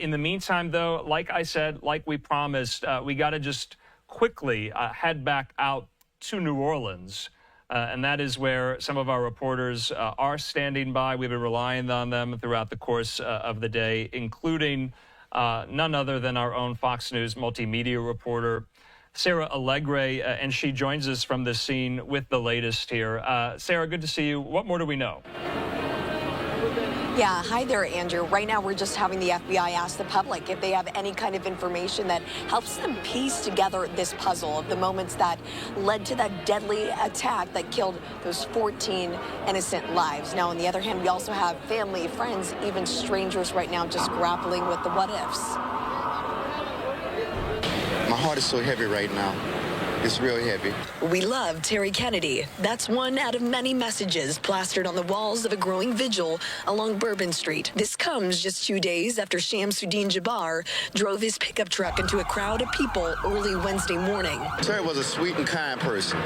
In the meantime, though, like I said, like we promised, we got to just quickly head back out to New Orleans. And that is where some of our reporters are standing by. We've been relying on them throughout the course of the day, including none other than our own Fox News multimedia reporter, Sarah Allegre, and she joins us from the scene with the latest here. Sarah, good to see you. What more do we know? Yeah, hi there, Andrew. Right now, we're just having the FBI ask the public if they have any kind of information that helps them piece together this puzzle of the moments that led to that deadly attack that killed those 14 innocent lives. Now, on the other hand, we also have family, friends, even strangers right now just grappling with the what-ifs. My heart is so heavy right now. It's really heavy. We love Terry Kennedy. That's one out of many messages plastered on the walls of a growing vigil along Bourbon Street. This comes just 2 days after Shamsud-Din Jabbar drove his pickup truck into a crowd of people early Wednesday morning. Terry was a sweet and kind person.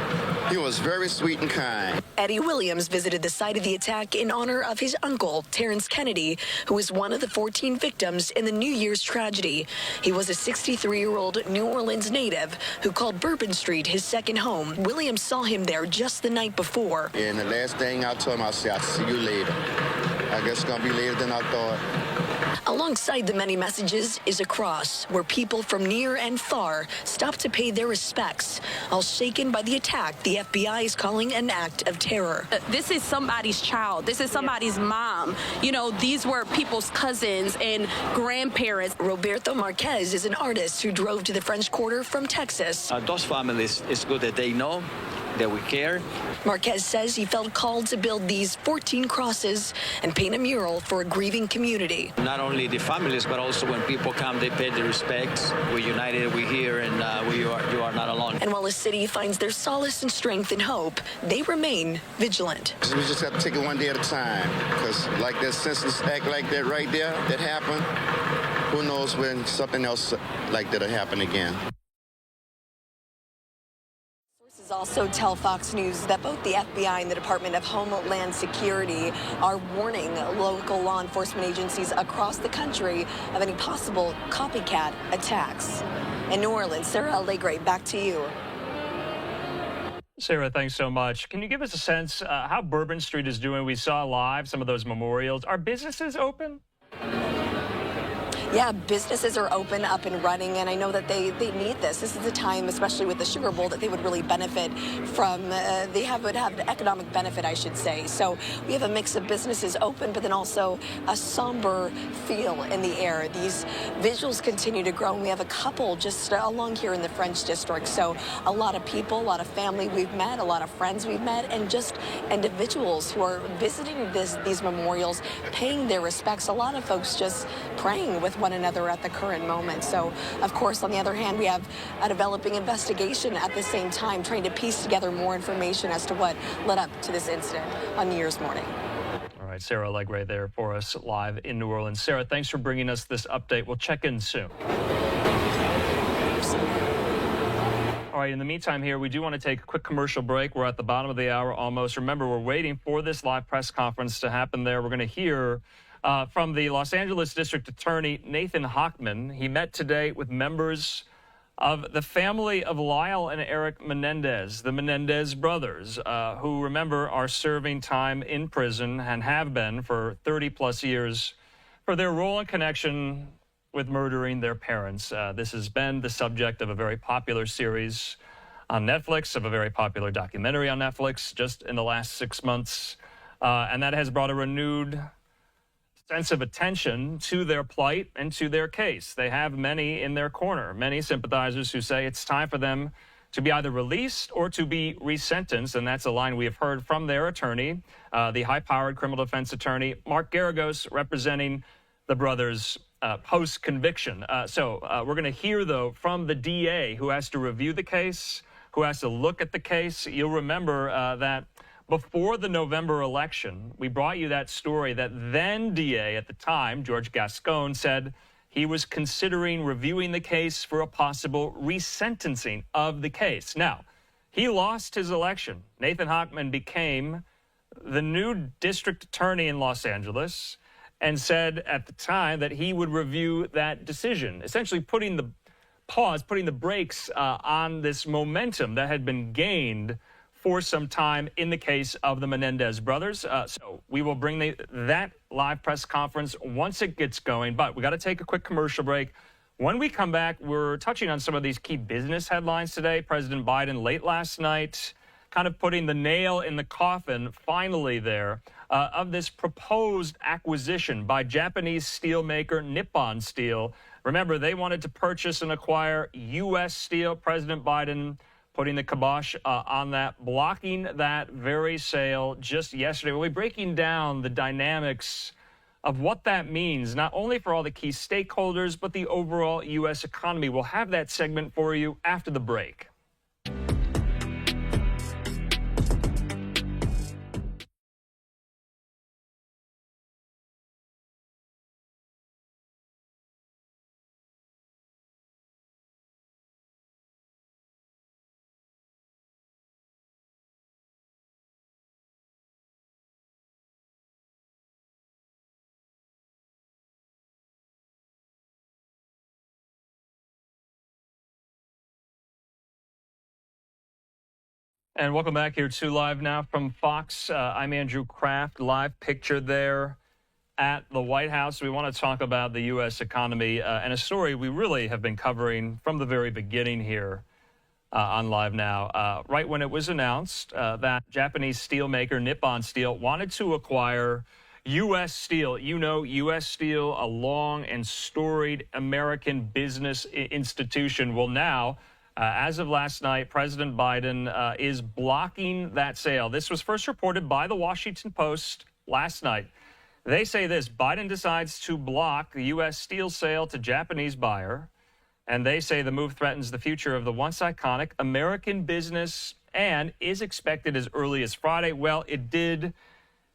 He was very sweet and kind. Eddie Williams visited the site of the attack in honor of his uncle, Terrence Kennedy, who was one of the 14 victims in the New Year's tragedy. He was a 63-year-old New Orleans native who called Bourbon Street his second home. Williams saw him there just the night before. And the last thing I told him, I said, I'll see you later. I guess it's going to be later than I thought. Alongside the many messages is a cross where people from near and far stop to pay their respects. All shaken by the attack the FBI is calling an act of terror. This is somebody's child. This is somebody's mom. You know, these were people's cousins and grandparents. Roberto Marquez is an artist who drove to the French Quarter from Texas. Those families, it's good that they know that we care. Marquez says he felt called to build these 14 crosses and paint a mural for a grieving community. Not only the families, but also when people come, they pay their respects. We're united, we're here, and you are not alone. And while the city finds their solace and strength and hope, they remain vigilant. We just have to take it one day at a time, because like that senseless act like that right there that happened, who knows when something else like that'll happen again. Also tell Fox News that both the FBI and the Department of Homeland Security are warning local law enforcement agencies across the country of any possible copycat attacks. In New Orleans, Sarah Allegre, back to you. Sarah, thanks so much. Can you give us a sense how Bourbon Street is doing? We saw live some of those memorials. Are businesses open? Yeah, businesses are open, up and running, and I know that they need this. This is a time, especially with the Sugar Bowl, that they would really benefit from. Would have an economic benefit, I should say. So we have a mix of businesses open, but then also a somber feel in the air. These visuals continue to grow, and we have a couple just along here in the French District. So a lot of people, a lot of family we've met, a lot of friends we've met, and just individuals who are visiting these memorials, paying their respects. A lot of folks just praying with one another at the current moment. So, of course, on the other hand, we have a developing investigation at the same time, trying to piece together more information as to what led up to this incident on New Year's morning. All right, Sarah Allegre there for us live in New Orleans. Sarah, thanks for bringing us this update. We'll check in soon. All right, in the meantime here, we do want to take a quick commercial break. We're at the bottom of the hour almost. Remember, we're waiting for this live press conference to happen there. We're going to hear from the Los Angeles District Attorney, Nathan Hochman. He met today with members of the family of Lyle and Eric Menendez, the Menendez brothers, who, remember, are serving time in prison and have been for 30-plus years for their role and connection with murdering their parents. This has been the subject of a very popular series on Netflix, of a very popular documentary on Netflix just in the last 6 months, and that has brought a renewed sense of attention to their plight and to their case. They have many in their corner, many sympathizers who say it's time for them to be either released or to be resentenced, and that's a line we have heard from their attorney, the high-powered criminal defense attorney, Mark Garagos, representing the brothers post-conviction. So we're going to hear, though, from the DA who has to review the case, who has to look at the case. You'll remember that before the November election, we brought you that story that then DA at the time, George Gascon, said he was considering reviewing the case for a possible resentencing of the case. Now, he lost his election. Nathan Hochman became the new district attorney in Los Angeles, and said at the time that he would review that decision, essentially putting the brakes on this momentum that had been gained for some time in the case of the Menendez brothers. So we will bring that live press conference once it gets going, but we got to take a quick commercial break. When we come back, we're touching on some of these key business headlines today. President Biden late last night kind of putting the nail in the coffin, finally there, of this proposed acquisition by Japanese steelmaker Nippon Steel. Remember, they wanted to purchase and acquire U.S. steel. President Biden putting the kibosh on that, blocking that very sale just yesterday. We'll be breaking down the dynamics of what that means, not only for all the key stakeholders, but the overall U.S. economy. We'll have that segment for you after the break. And welcome back here to Live Now from Fox. I'm Andrew Kraft, live picture there at the White House. We want to talk about the U.S. economy and a story we really have been covering from the very beginning here on Live Now. Right when it was announced that Japanese steelmaker Nippon Steel wanted to acquire U.S. Steel. You know, U.S. Steel, a long and storied American business institution. Well, now, as of last night, President Biden is blocking that sale. This was first reported by the Washington Post last night. They say this: Biden decides to block the U.S. Steel sale to Japanese buyer, and they say the move threatens the future of the once iconic American business and is expected as early as Friday. Well, it did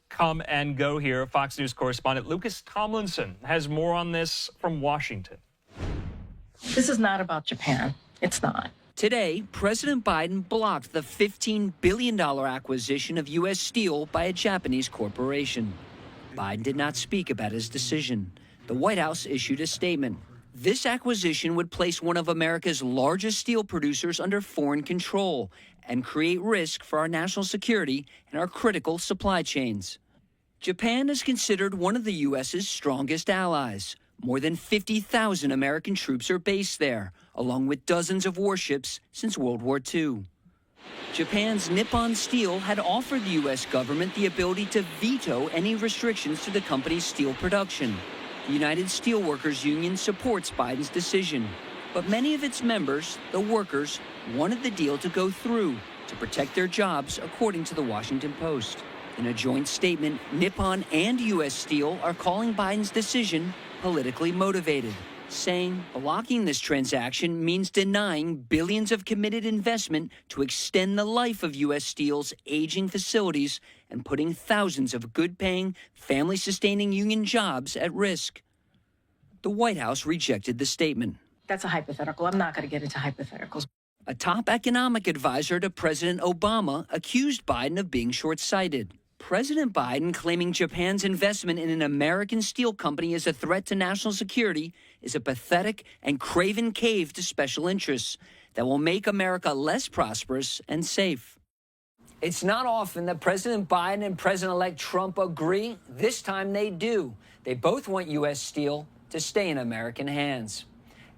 come and go here. Fox News correspondent Lucas Tomlinson has more on this from Washington. This is not about Japan. It's not. Today, President Biden blocked the $15 billion acquisition of U.S. Steel by a Japanese corporation. Biden did not speak about his decision. The White House issued a statement. This acquisition would place one of America's largest steel producers under foreign control and create risk for our national security and our critical supply chains. Japan is considered one of the U.S.'s strongest allies. More than 50,000 American troops are based there, along with dozens of warships since World War II. Japan's Nippon Steel had offered the U.S. government the ability to veto any restrictions to the company's steel production. The United Steelworkers Union supports Biden's decision, but many of its members, the workers, wanted the deal to go through to protect their jobs, according to the Washington Post. In a joint statement, Nippon and U.S. Steel are calling Biden's decision politically motivated, saying blocking this transaction means denying billions of committed investment to extend the life of U.S. Steel's aging facilities and putting thousands of good-paying, family-sustaining union jobs at risk. The White House rejected the statement. That's a hypothetical. I'm not going to get into hypotheticals. A top economic advisor to President Obama accused Biden of being short-sighted. President Biden claiming Japan's investment in an American steel company is a threat to national security is a pathetic and craven cave to special interests that will make America less prosperous and safe. It's not often that President Biden and President-elect Trump agree. This time they do. They both want U.S. Steel to stay in American hands.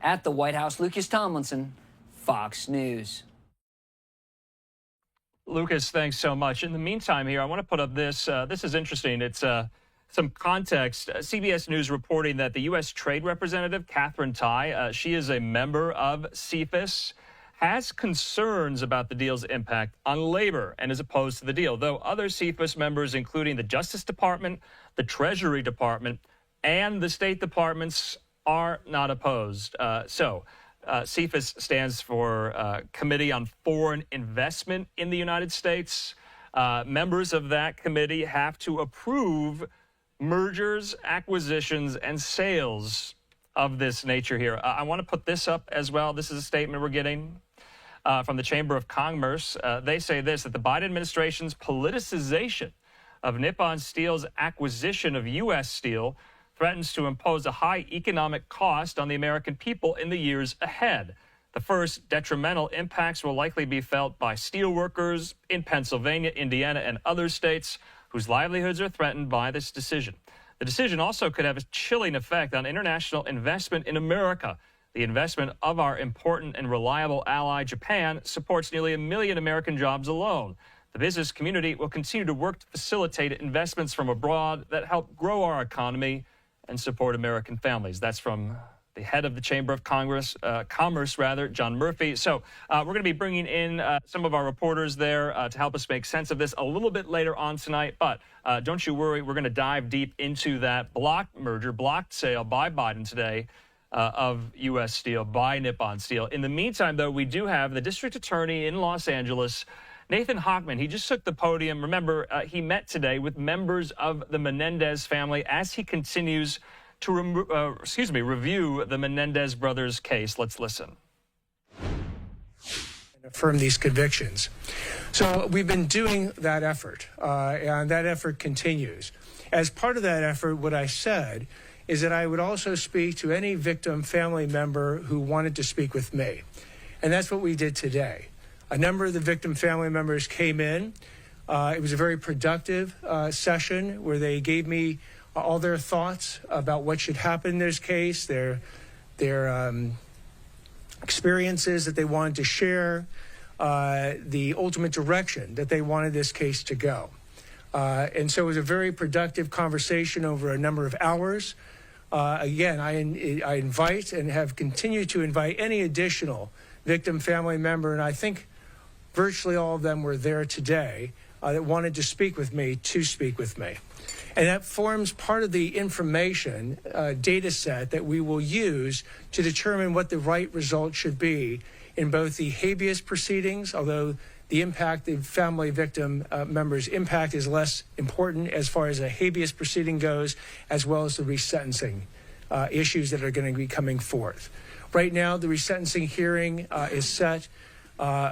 At the White House, Lucas Tomlinson, Fox News. Lucas, thanks so much. In the meantime here, I want to put up this. This is interesting. It's some context. CBS News reporting that the U.S. Trade Representative Katherine Tai, she is a member of CFIUS, has concerns about the deal's impact on labor and is opposed to the deal, though other CFIUS members, including the Justice Department, the Treasury Department, and the State Departments, are not opposed. CFIUS stands for Committee on Foreign Investment in the United States. Members of that committee have to approve mergers, acquisitions, and sales of this nature here. I want to put this up as well. This is a statement we're getting from the Chamber of Commerce. They say this, that the Biden administration's politicization of Nippon Steel's acquisition of U.S. Steel threatens to impose a high economic cost on the American people in the years ahead. The first detrimental impacts will likely be felt by steel workers in Pennsylvania, Indiana, and other states whose livelihoods are threatened by this decision. The decision also could have a chilling effect on international investment in America. The investment of our important and reliable ally, Japan, supports nearly 1 million American jobs alone. The business community will continue to work to facilitate investments from abroad that help grow our economy and support American families. That's from the head of the Chamber of Commerce, John Murphy. So we're going to be bringing in some of our reporters there to help us make sense of this a little bit later on tonight. But don't you worry, we're going to dive deep into that blocked sale by Biden today of U.S. steel by Nippon Steel. In the meantime, though, we do have the district attorney in Los Angeles, Nathan Hochman. He just took the podium. Remember, he met today with members of the Menendez family as he continues to review the Menendez brothers' case. Let's listen. Affirm these convictions. So we've been doing that effort, and that effort continues. As part of that effort, what I said is that I would also speak to any victim family member who wanted to speak with me. And that's what we did today. A number of the victim family members came in. It was a very productive session where they gave me all their thoughts about what should happen in this case, their experiences that they wanted to share, the ultimate direction that they wanted this case to go. And so it was a very productive conversation over a number of hours. Again, I invite and have continued to invite any additional victim family member, and I think virtually all of them were there today, that wanted to speak with me, to speak with me. And that forms part of the information data set that we will use to determine what the right result should be in both the habeas proceedings, although the impact, the family victim members' impact is less important as far as a habeas proceeding goes, as well as the resentencing issues that are going to be coming forth. Right now, the resentencing hearing is set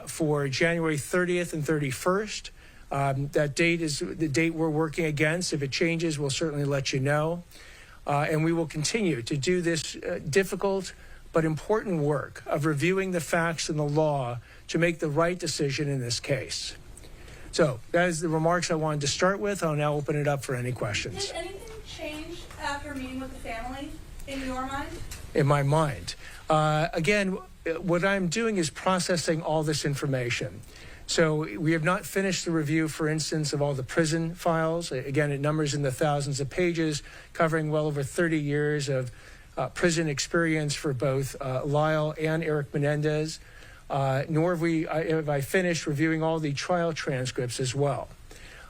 for January 30th and 31st. That date is the date we're working against. If it changes, we'll certainly let you know. And we will continue to do this difficult but important work of reviewing the facts and the law to make the right decision in this case. So that is the remarks I wanted to start with. I'll now open it up for any questions. Did anything change after meeting with the family in your mind? In my mind. Again, what I'm doing is processing all this information. So we have not finished the review, for instance, of all the prison files. Again, it numbers in the thousands of pages, covering well over 30 years of prison experience for both Lyle and Eric Menendez. Nor have I finished reviewing all the trial transcripts as well.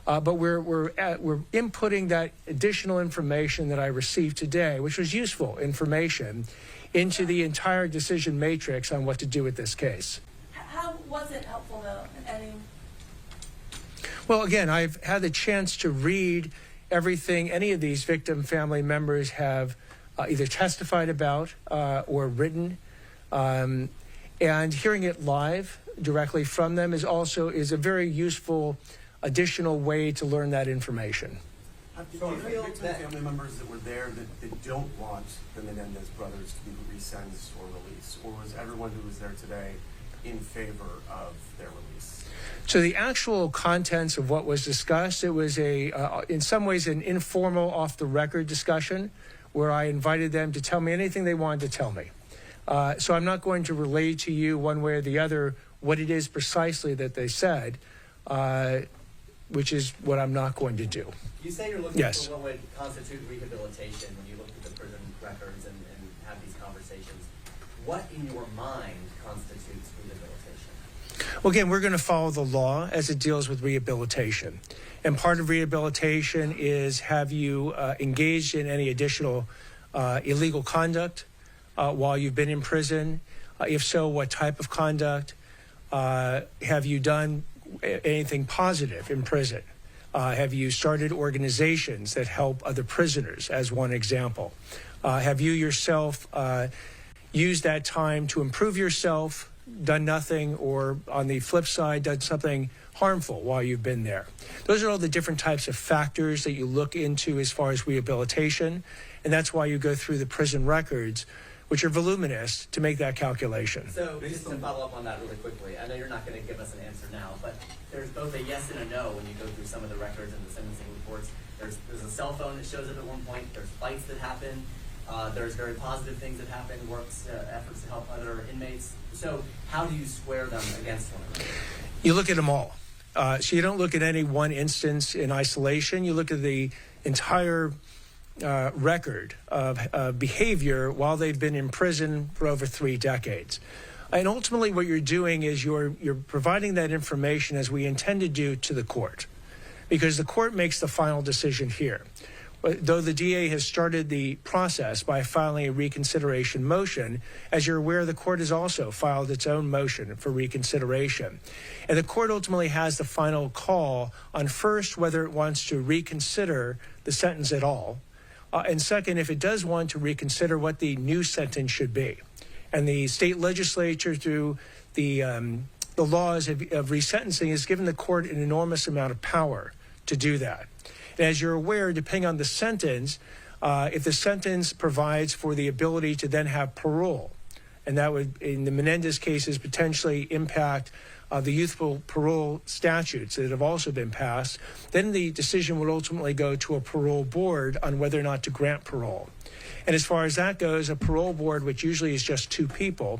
But we're inputting that additional information that I received today, which was useful information, into the entire decision matrix on what to do with this case. How was it helpful, though? Well, again, I've had the chance to read everything any of these victim family members have either testified about or written. And hearing it live directly from them is a very useful additional way to learn that information. Do you feel that family members that were there that don't want the Menendez brothers to be resentenced or released, or was everyone who was there today in favor of their release? So the actual contents of what was discussed, it was in some ways an informal, off-the-record discussion where I invited them to tell me anything they wanted to tell me. So I'm not going to relay to you one way or the other what it is precisely that they said, which is what I'm not going to do. You say you're looking Yes. for what would constitute rehabilitation when you look at the prison records and have these conversations. What in your mind constitutes rehabilitation? Well, again, we're going to follow the law as it deals with rehabilitation. And part of rehabilitation is, have you engaged in any additional illegal conduct while you've been in prison? If so, what type of conduct? Have you done anything positive in prison? Have you started organizations that help other prisoners, as one example? Have you yourself used that time to improve yourself, done nothing, or on the flip side, done something harmful while you've been there? Those are all the different types of factors that you look into as far as rehabilitation. And that's why you go through the prison records, which are voluminous, to make that calculation. So just to follow up on that really quickly, I know you're not going to give us an answer now, but there's both a yes and a no when you go through some of the records and the sentencing reports. There's a cell phone that shows up at one point. There's fights that happen. There's very positive things that happen, efforts to help other inmates. So how do you square them against one another? You look at them all. So you don't look at any one instance in isolation. You look at the entire record of behavior while they've been in prison for over 3 decades. And ultimately what you're doing is you're providing that information, as we intend to do, to the court, because the court makes the final decision here. Though the DA has started the process by filing a reconsideration motion, as you're aware, the court has also filed its own motion for reconsideration. And the court ultimately has the final call on, first, whether it wants to reconsider the sentence at all, and second, if it does want to reconsider, what the new sentence should be. And the state legislature, through the laws of resentencing, has given the court an enormous amount of power to do that. And as you're aware, depending on the sentence, if the sentence provides for the ability to then have parole, and that would, in the Menendez cases, potentially impact the youthful parole statutes that have also been passed, then the decision would ultimately go to a parole board on whether or not to grant parole. And as far as that goes, a parole board, which usually is just 2 people,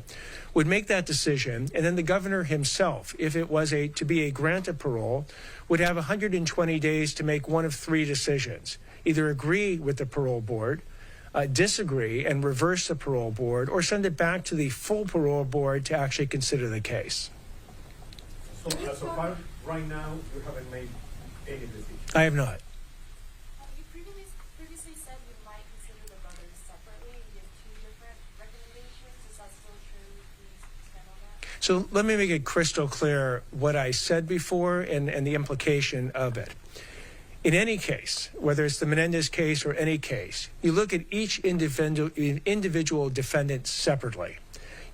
would make that decision, and then the governor himself, if it was to be a grant of parole, would have 120 days to make one of 3 decisions: either agree with the parole board, disagree and reverse the parole board, or send it back to the full parole board to actually consider the case. So far, right now, you haven't made any decision? I have not. You previously said you might consider the brothers separately and give 2 different recommendations. Is that still true? Please expand on that. So let me make it crystal clear what I said before and the implication of it. In any case, whether it's the Menendez case or any case, you look at each individual defendant separately.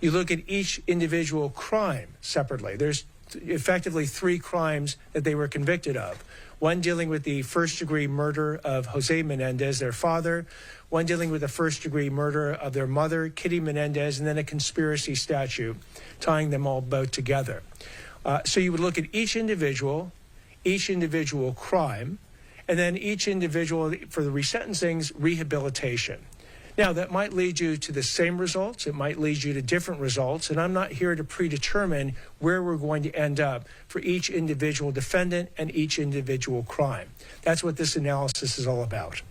You look at each individual crime separately. There's effectively 3 crimes that they were convicted of. One dealing with the first-degree murder of Jose Menendez, their father. One dealing with the first-degree murder of their mother, Kitty Menendez, and then a conspiracy statute tying them all both together. So you would look at each individual crime, and then each individual, for the resentencing's rehabilitation. Now, that might lead you to the same results. It might lead you to different results. And I'm not here to predetermine where we're going to end up for each individual defendant and each individual crime. That's what this analysis is all about.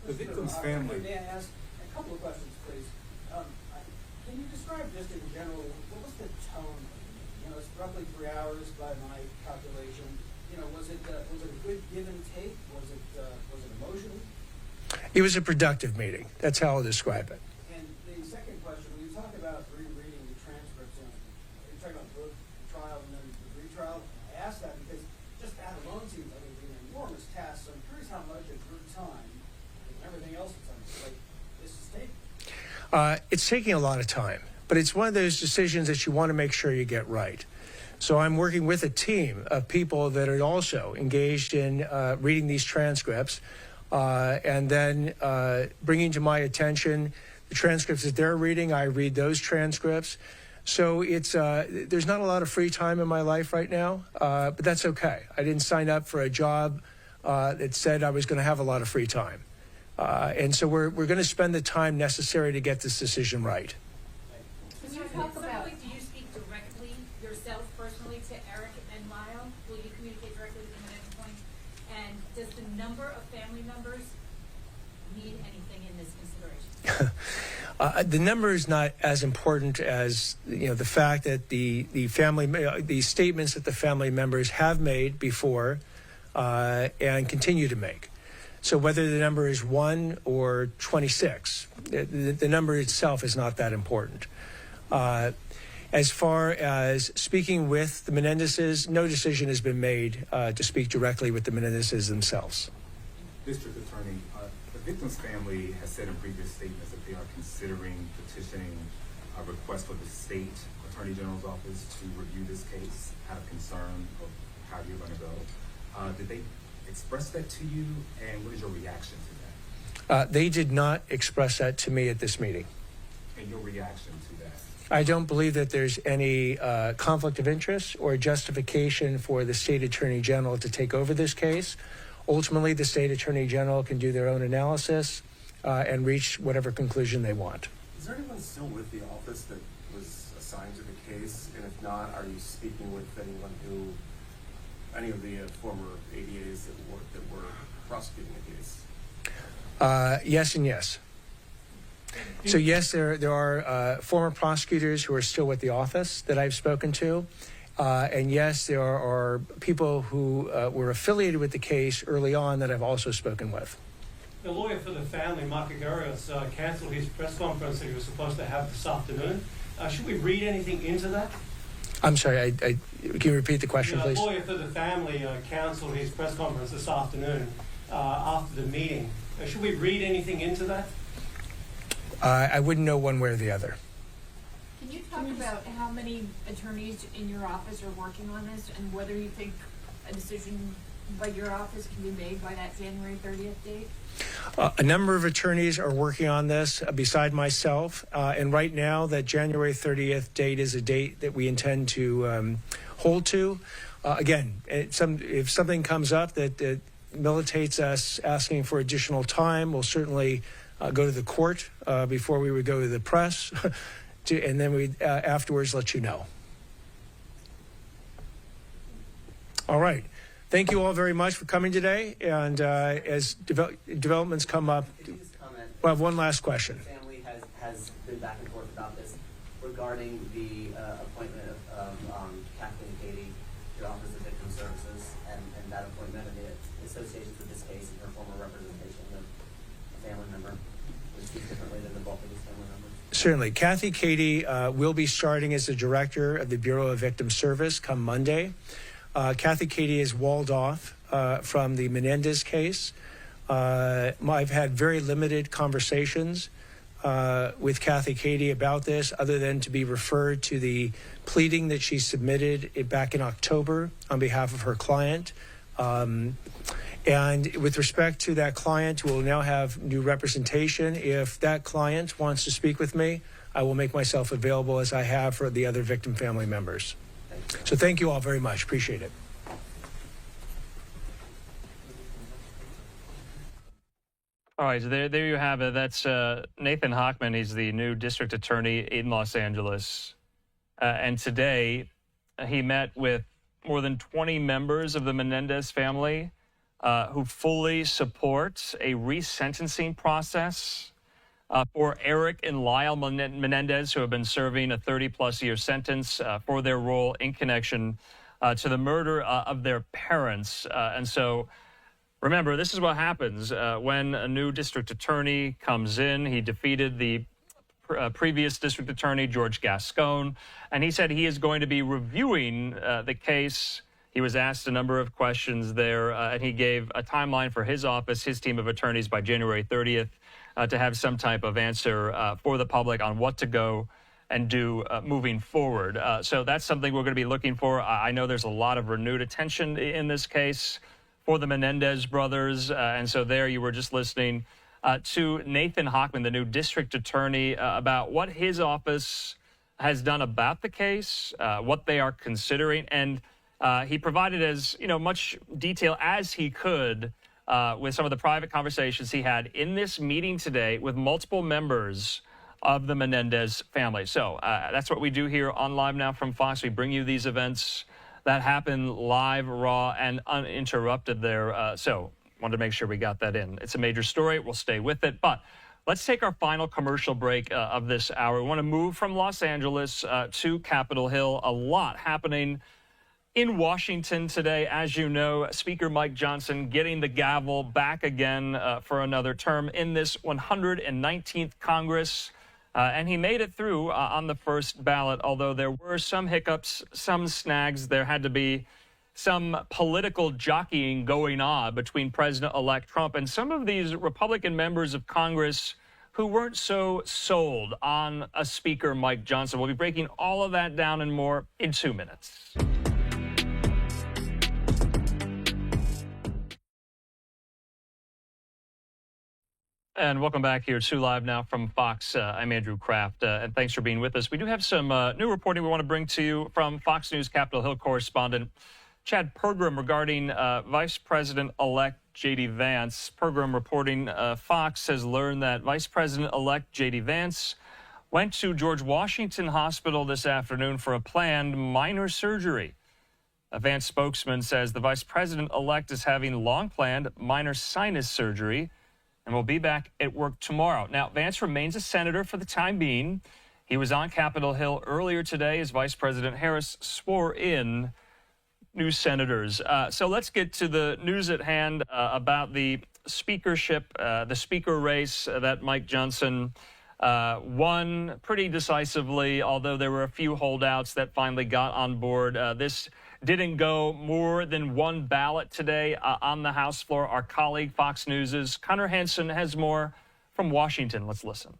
The victim's family. May I ask a couple of questions, please? Can you describe just in general, what was the tone of the meeting? You know, it's roughly 3 hours by my calculation. You know, was it a good give and take? Was it emotional? It was a productive meeting. That's how I'll describe it. And the second question, when you talk about rereading the transcripts, you talk about both the trial and then the retrial. I ask that because just that alone seems like it would be an enormous task. So I'm curious how much of your time and everything else that's on the plate this is taking. It's taking a lot of time, but it's one of those decisions that you want to make sure you get right. So I'm working with a team of people that are also engaged in reading these transcripts. And then bringing to my attention the transcripts that they're reading. I read those transcripts. So it's there's not a lot of free time in my life right now, but that's okay. I didn't sign up for a job that said I was going to have a lot of free time. And so we're going to spend the time necessary to get this decision right. Can you talk about, do you speak directly yourself personally to Eric and Lyle? Will you communicate directly with them at any point? And does the number of family members mean anything in this consideration? The number is not as important as the fact that the statements that the family members have made before and continue to make. So whether the number is 1 or 26, the number itself is not that important. As far as speaking with the Menendezes, no decision has been made to speak directly with the Menendezes themselves. District Attorney, the victim's family has said in previous statements that they are considering petitioning a request for the state Attorney General's office to review this case out of concern of how you're going to go. Did they express that to you, and what is your reaction to They did not express that to me at this meeting. And your reaction to that? I don't believe that there's any conflict of interest or justification for the state attorney general to take over this case. Ultimately, the state attorney general can do their own analysis and reach whatever conclusion they want. Is there anyone still with the office that was assigned to the case? And if not, are you speaking with any of the former ADAs that were prosecuting the case? Yes and yes. So yes, there are former prosecutors who are still with the office that I've spoken to. And yes, there are people who were affiliated with the case early on that I've also spoken with. The lawyer for the family, Mark Agarios, canceled his press conference that he was supposed to have this afternoon. Should we read anything into that? I'm sorry, can you repeat the question, please? The lawyer for the family canceled his press conference this afternoon after the meeting. Should we read anything into that? I wouldn't know one way or the other. Can you talk about how many attorneys in your office are working on this and whether you think a decision by your office can be made by that January 30th date? A number of attorneys are working on this beside myself. And right now, that January 30th date is a date that we intend to hold to. Again, if something comes up that militates us asking for additional time, we'll certainly go to the court before we would go to the press, and then we afterwards let you know. All right. Thank you all very much for coming today. And as developments come up, we'll have one last question. The family has been back and forth about this regarding the appointment of Kathleen Katie to the Office of Victim Services and that appointment and the associations with this case and her former representation of a family member, which speaks differently than the bulk of these family members. Certainly. Kathy Katie will be starting as the director of the Bureau of Victim Service come Monday. Kathy Katie is walled off from the Menendez case. I've had very limited conversations with Kathy Katie about this, other than to be referred to the pleading that she submitted back in October on behalf of her client. And with respect to that client, who will now have new representation, if that client wants to speak with me, I will make myself available as I have for the other victim family members. So thank you all very much. Appreciate it. All right, so there you have it. That's Nathan Hochman. He's the new district attorney in Los Angeles. And today he met with more than 20 members of the Menendez family who fully support a resentencing process for Eric and Lyle Menendez, who have been serving a 30-plus year sentence for their role in connection to the murder of their parents. And so, remember, this is what happens when a new district attorney comes in. He defeated the previous district attorney, George Gascon, and he said he is going to be reviewing the case. He was asked a number of questions there, and he gave a timeline for his office, his team of attorneys, by January 30th to have some type of answer for the public on what to go and do moving forward. So that's something we're going to be looking for. I know there's a lot of renewed attention in this case for the Menendez brothers. And so there you were just listening to Nathan Hochman, the new district attorney, about what his office has done about the case, what they are considering. And he provided as much detail as he could with some of the private conversations he had in this meeting today with multiple members of the Menendez family. So that's what we do here on Live Now from Fox. We bring you these events that happen live, raw, and uninterrupted there. So wanted to make sure we got that in. It's a major story. We'll stay with it. But let's take our final commercial break of this hour. We want to move from Los Angeles to Capitol Hill. A lot happening in Washington today. As you know, Speaker Mike Johnson getting the gavel back again for another term in this 119th Congress. And he made it through on the first ballot, although there were some hiccups, some snags. There had to be some political jockeying going on between President-elect Trump and some of these Republican members of Congress who weren't so sold on a Speaker Mike Johnson. We'll be breaking all of that down and more in 2 minutes. And welcome back here to Live Now from Fox. I'm Andrew Kraft, and thanks for being with us. We do have some new reporting we want to bring to you from Fox News Capitol Hill correspondent Chad Pergram regarding Vice President-elect J.D. Vance. Pergram reporting Fox has learned that Vice President-elect J.D. Vance went to George Washington Hospital this afternoon for a planned minor surgery. A Vance spokesman says the Vice President-elect is having long-planned minor sinus surgery and will be back at work tomorrow. Now, Vance remains a senator for the time being. He was on Capitol Hill earlier today as Vice President Harris swore in new senators. So let's get to the news at hand about the speakership, the speaker race that Mike Johnson won pretty decisively, although there were a few holdouts that finally got on board. This didn't go more than one ballot today on the House floor. Our colleague, Fox News' Connor Hansen has more from Washington. Let's listen.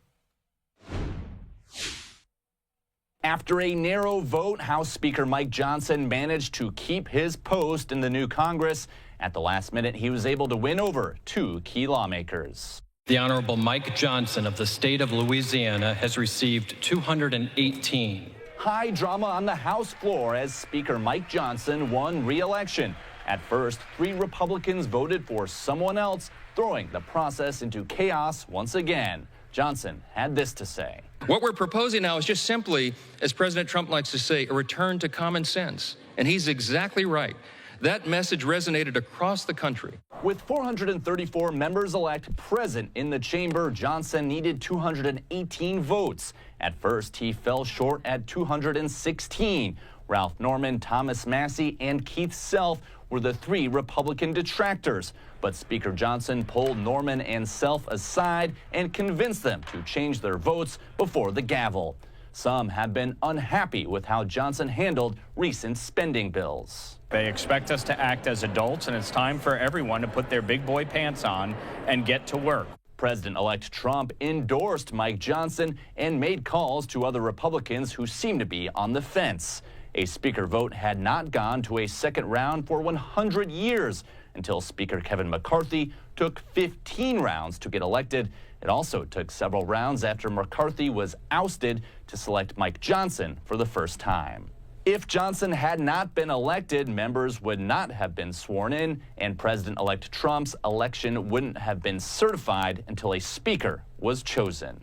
After a narrow vote, House Speaker Mike Johnson managed to keep his post in the new Congress. At the last minute, he was able to win over two key lawmakers. The Honorable Mike Johnson of the state of Louisiana has received 218. High drama on the House floor as Speaker Mike Johnson won re-election. At first, 3 Republicans voted for someone else, throwing the process into chaos once again. Johnson had this to say. What we're proposing now is just simply, as President Trump likes to say, a return to common sense. And he's exactly right. That message resonated across the country. With 434 members-elect present in the chamber, Johnson needed 218 votes. At first, he fell short at 216. Ralph Norman, Thomas Massie, and Keith Self were the 3 Republican detractors. But Speaker Johnson pulled Norman and Self aside and convinced them to change their votes before the gavel. Some have been unhappy with how Johnson handled recent spending bills. They expect us to act as adults, and it's time for everyone to put their big boy pants on and get to work. President-elect Trump endorsed Mike Johnson and made calls to other Republicans who seem to be on the fence. A speaker vote had not gone to a second round for 100 years until Speaker Kevin McCarthy took 15 rounds to get elected. It also took several rounds after McCarthy was ousted to select Mike Johnson for the first time. If Johnson had not been elected, members would not have been sworn in, and President-elect Trump's election wouldn't have been certified until a speaker was chosen.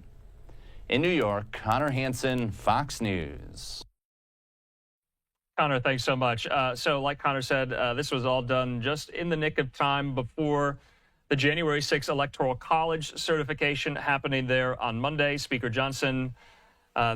In New York, Connor Hansen, Fox News. Connor, thanks so much. So like Connor said, this was all done just in the nick of time before the January 6th Electoral College certification happening there on Monday. Speaker Johnson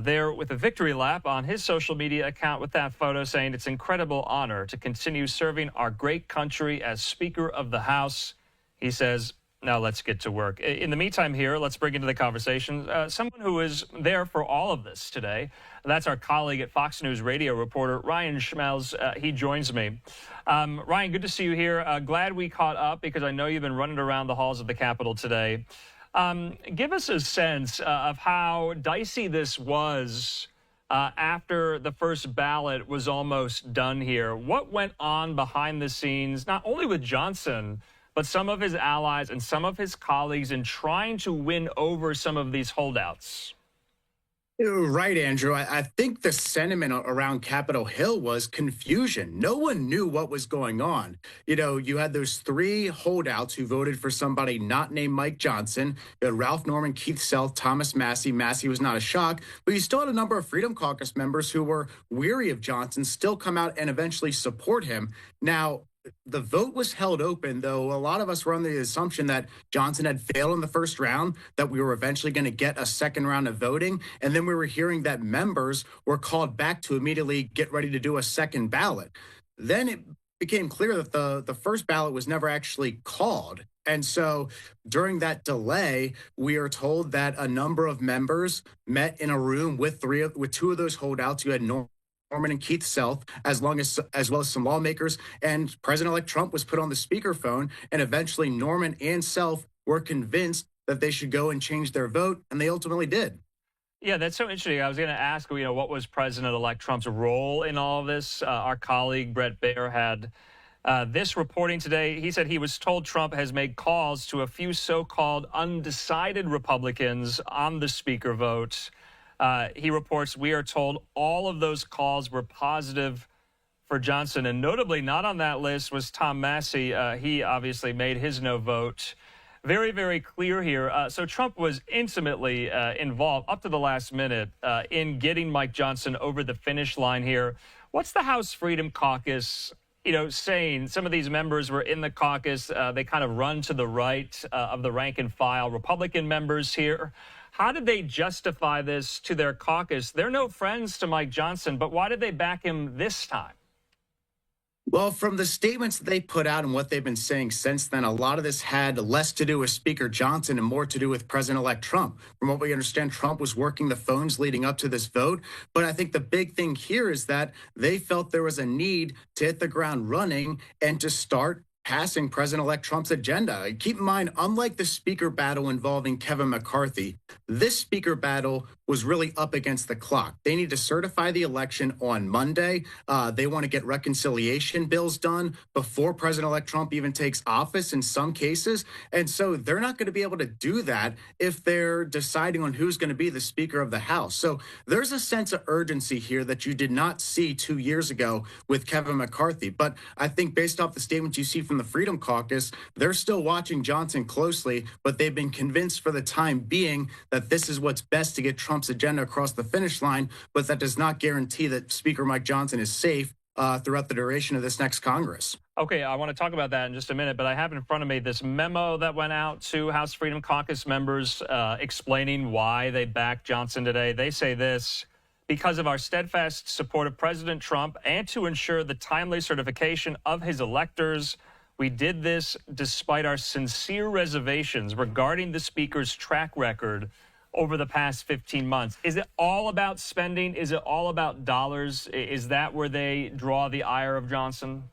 there with a victory lap on his social media account with that photo saying it's an incredible honor to continue serving our great country as Speaker of the House. He says, now let's get to work. In the meantime here, let's bring into the conversation someone who is there for all of this today. That's our colleague at Fox News radio reporter, Ryan Schmelz. He joins me. Ryan, good to see you here. Glad we caught up because I know you've been running around the halls of the Capitol today. Give us a sense of how dicey this was after the first ballot was almost done here. What went on behind the scenes, not only with Johnson, but some of his allies and some of his colleagues in trying to win over some of these holdouts? Right, Andrew. I think the sentiment around Capitol Hill was confusion. No one knew what was going on. You know, you had those 3 holdouts who voted for somebody not named Mike Johnson. You had Ralph Norman, Keith Self, Thomas Massie. Massie was not a shock. But you still had a number of Freedom Caucus members who were weary of Johnson still come out and eventually support him. Now, the vote was held open, though a lot of us were under the assumption that Johnson had failed in the first round, that we were eventually going to get a second round of voting. And then we were hearing that members were called back to immediately get ready to do a second ballot. Then it became clear that the first ballot was never actually called. And so during that delay, we are told that a number of members met in a room with 2 of those holdouts who had Norman and Keith Self, as well as some lawmakers, and President-elect Trump was put on the speakerphone, and eventually Norman and Self were convinced that they should go and change their vote, and they ultimately did. Yeah, that's so interesting. I was going to ask, what was President-elect Trump's role in all of this? Our colleague Brett Baer had This reporting today, he said he was told Trump has made calls to a few so-called undecided Republicans on the speaker vote. He reports, we are told all of those calls were positive for Johnson. And notably, not on that list was Tom Massey. He obviously made his no vote. Very, very clear here. So Trump was intimately involved up to the last minute in getting Mike Johnson over the finish line here. What's the House Freedom Caucus, saying? Some of these members were in the caucus. They kind of run to the right of the rank and file Republican members here. How did they justify this to their caucus? They're no friends to Mike Johnson, but why did they back him this time? Well, from the statements that they put out and what they've been saying since then, a lot of this had less to do with Speaker Johnson and more to do with President-elect Trump. From what we understand, Trump was working the phones leading up to this vote. But I think the big thing here is that they felt there was a need to hit the ground running and to start passing President-elect Trump's agenda. Keep in mind, unlike the speaker battle involving Kevin McCarthy, this speaker battle was really up against the clock. They need to certify the election on Monday. They want to get reconciliation bills done before President-elect Trump even takes office in some cases. And so they're not going to be able to do that if they're deciding on who's going to be the Speaker of the House. So there's a sense of urgency here that you did not see 2 years ago with Kevin McCarthy. But I think based off the statements you see from the Freedom Caucus, they're still watching Johnson closely, but they've been convinced for the time being that this is what's best to get Trump's agenda across the finish line, but that does not guarantee that Speaker Mike Johnson is safe throughout the duration of this next Congress. Okay, I want to talk about that in just a minute, but I have in front of me this memo that went out to House Freedom Caucus members explaining why they backed Johnson today. They say this: because of our steadfast support of President Trump and to ensure the timely certification of his electors, we did this despite our sincere reservations regarding the Speaker's track record over the past 15 months. Is it all about spending? Is it all about dollars? Is that where they draw the ire of Johnson?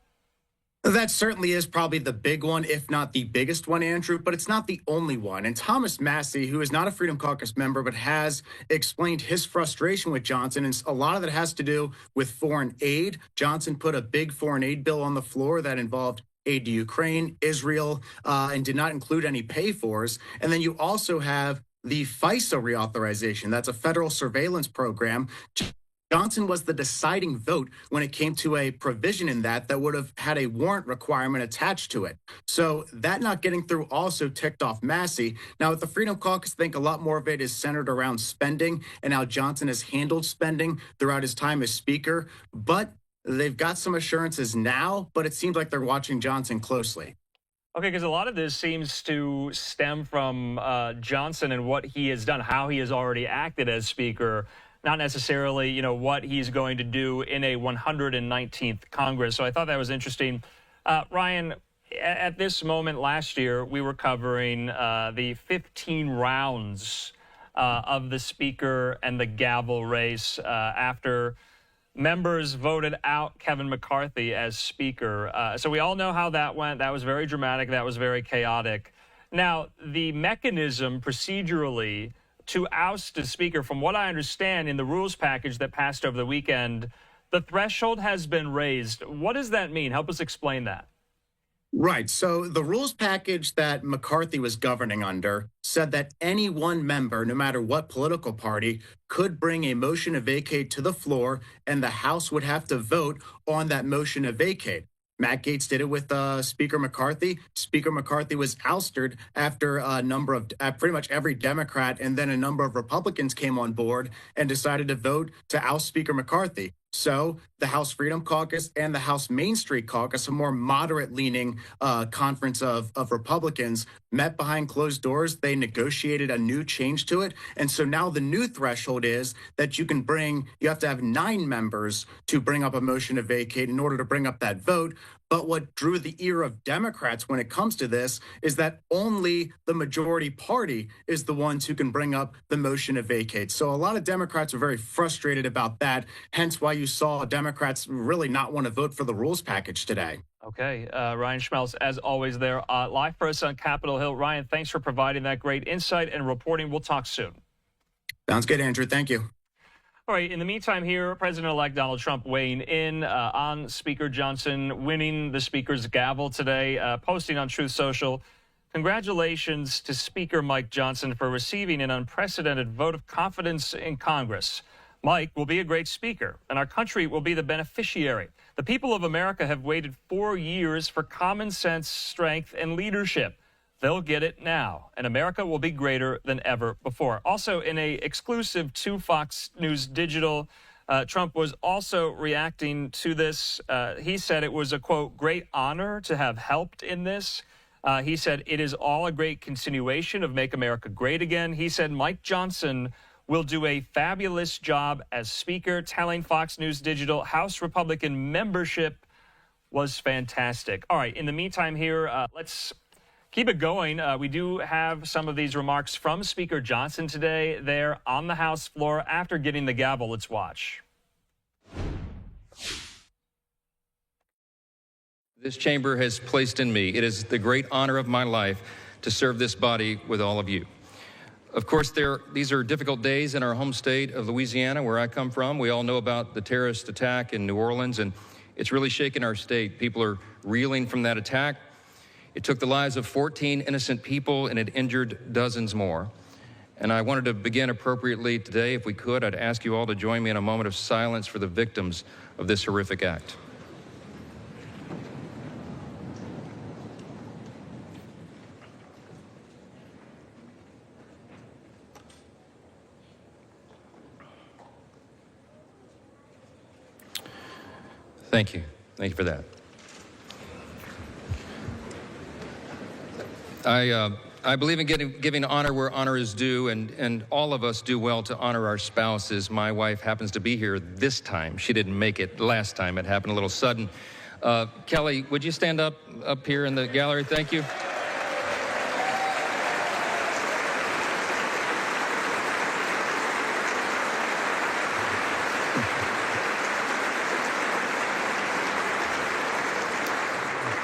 That certainly is probably the big one, if not the biggest one, Andrew, but it's not the only one. And Thomas Massey, who is not a Freedom Caucus member, but has explained his frustration with Johnson, and a lot of that has to do with foreign aid. Johnson put a big foreign aid bill on the floor that involved aid to Ukraine, Israel, and did not include any pay-fors. And then you also have the FISA reauthorization. That's a federal surveillance program. Johnson was the deciding vote when it came to a provision in that would have had a warrant requirement attached to it. So that not getting through also ticked off Massey. Now, with the Freedom Caucus, I think a lot more of it is centered around spending and how Johnson has handled spending throughout his time as Speaker. But they've got some assurances now, but it seems like they're watching Johnson closely. Okay, because a lot of this seems to stem from Johnson and what he has done, how he has already acted as Speaker, not necessarily, what he's going to do in a 119th Congress. So I thought that was interesting. Ryan, at this moment last year, we were covering the 15 rounds of the Speaker and the gavel race after members voted out Kevin McCarthy as Speaker. So we all know how that went. That was very dramatic. That was very chaotic. Now, the mechanism procedurally to oust the Speaker, from what I understand in the rules package that passed over the weekend, the threshold has been raised. What does that mean? Help us explain that. Right. So the rules package that McCarthy was governing under said that any one member, no matter what political party, could bring a motion to vacate to the floor, and the House would have to vote on that motion to vacate. Matt Gaetz did it with Speaker McCarthy. Speaker McCarthy was ousted after a number of pretty much every Democrat and then a number of Republicans came on board and decided to vote to oust Speaker McCarthy. So the House Freedom Caucus and the House Main Street Caucus, a more moderate-leaning conference of Republicans, met behind closed doors. They negotiated a new change to it. And so now the new threshold is that you have to have 9 members to bring up a motion to vacate in order to bring up that vote. But what drew the ear of Democrats when it comes to this is that only the majority party is the ones who can bring up the motion to vacate. So a lot of Democrats are very frustrated about that, hence why you saw Democrats really not want to vote for the rules package today. Okay, Ryan Schmelz, as always, there live for us on Capitol Hill. Ryan, thanks for providing that great insight and reporting. We'll talk soon. Sounds good, Andrew. Thank you. All right, in the meantime here, President-elect Donald Trump weighing in on Speaker Johnson winning the Speaker's gavel today, posting on Truth Social, congratulations to Speaker Mike Johnson for receiving an unprecedented vote of confidence in Congress. Mike will be a great speaker, and our country will be the beneficiary. The people of America have waited 4 years for common sense, strength, and leadership. They'll get it now, and America will be greater than ever before. Also, in an exclusive to Fox News Digital, Trump was also reacting to this. He said it was a, quote, great honor to have helped in this. He said it is all a great continuation of Make America Great Again. He said Mike Johnson will do a fabulous job as Speaker, telling Fox News Digital House Republican membership was fantastic. All right, in the meantime here, let's keep it going. We do have some of these remarks from Speaker Johnson today there on the House floor after getting the gavel. Let's watch. This chamber has placed in me. It is the great honor of my life to serve this body with all of you. Of course, these are difficult days in our home state of Louisiana, where I come from. We all know about the terrorist attack in New Orleans, and it's really shaken our state. People are reeling from that attack. It took the lives of 14 innocent people, and it injured dozens more. And I wanted to begin appropriately today. If we could, I'd ask you all to join me in a moment of silence for the victims of this horrific act. Thank you. Thank you for that. I believe in giving honor where honor is due, and all of us do well to honor our spouses. My wife happens to be here this time. She didn't make it last time. It happened a little sudden. Kelly, would you stand up here in the gallery? Thank you.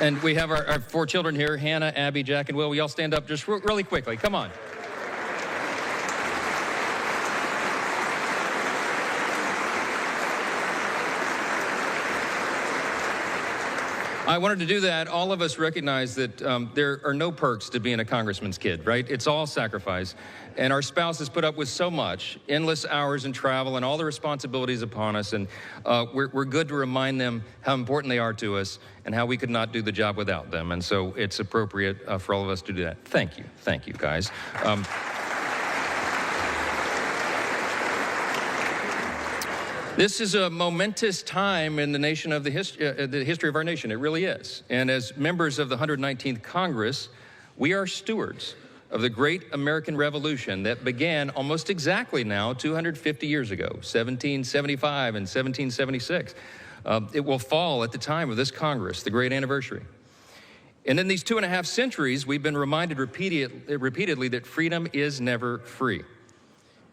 And we have our 4 children here, Hannah, Abby, Jack, and Will. We all stand up just really quickly. Come on. I wanted to do that. All of us recognize that there are no perks to being a congressman's kid, right? It's all sacrifice. And our spouses put up with so much, endless hours in travel and all the responsibilities upon us. And we're good to remind them how important they are to us and how we could not do the job without them. And so it's appropriate for all of us to do that. Thank you. Thank you, guys. This is a momentous time in the nation of the history of our nation. It really is. And as members of the 119th Congress, we are stewards of the great American Revolution that began almost exactly now 250 years ago, 1775 and 1776. It will fall at the time of this Congress, the great anniversary. And in these 2.5 centuries, we've been reminded repeatedly that freedom is never free.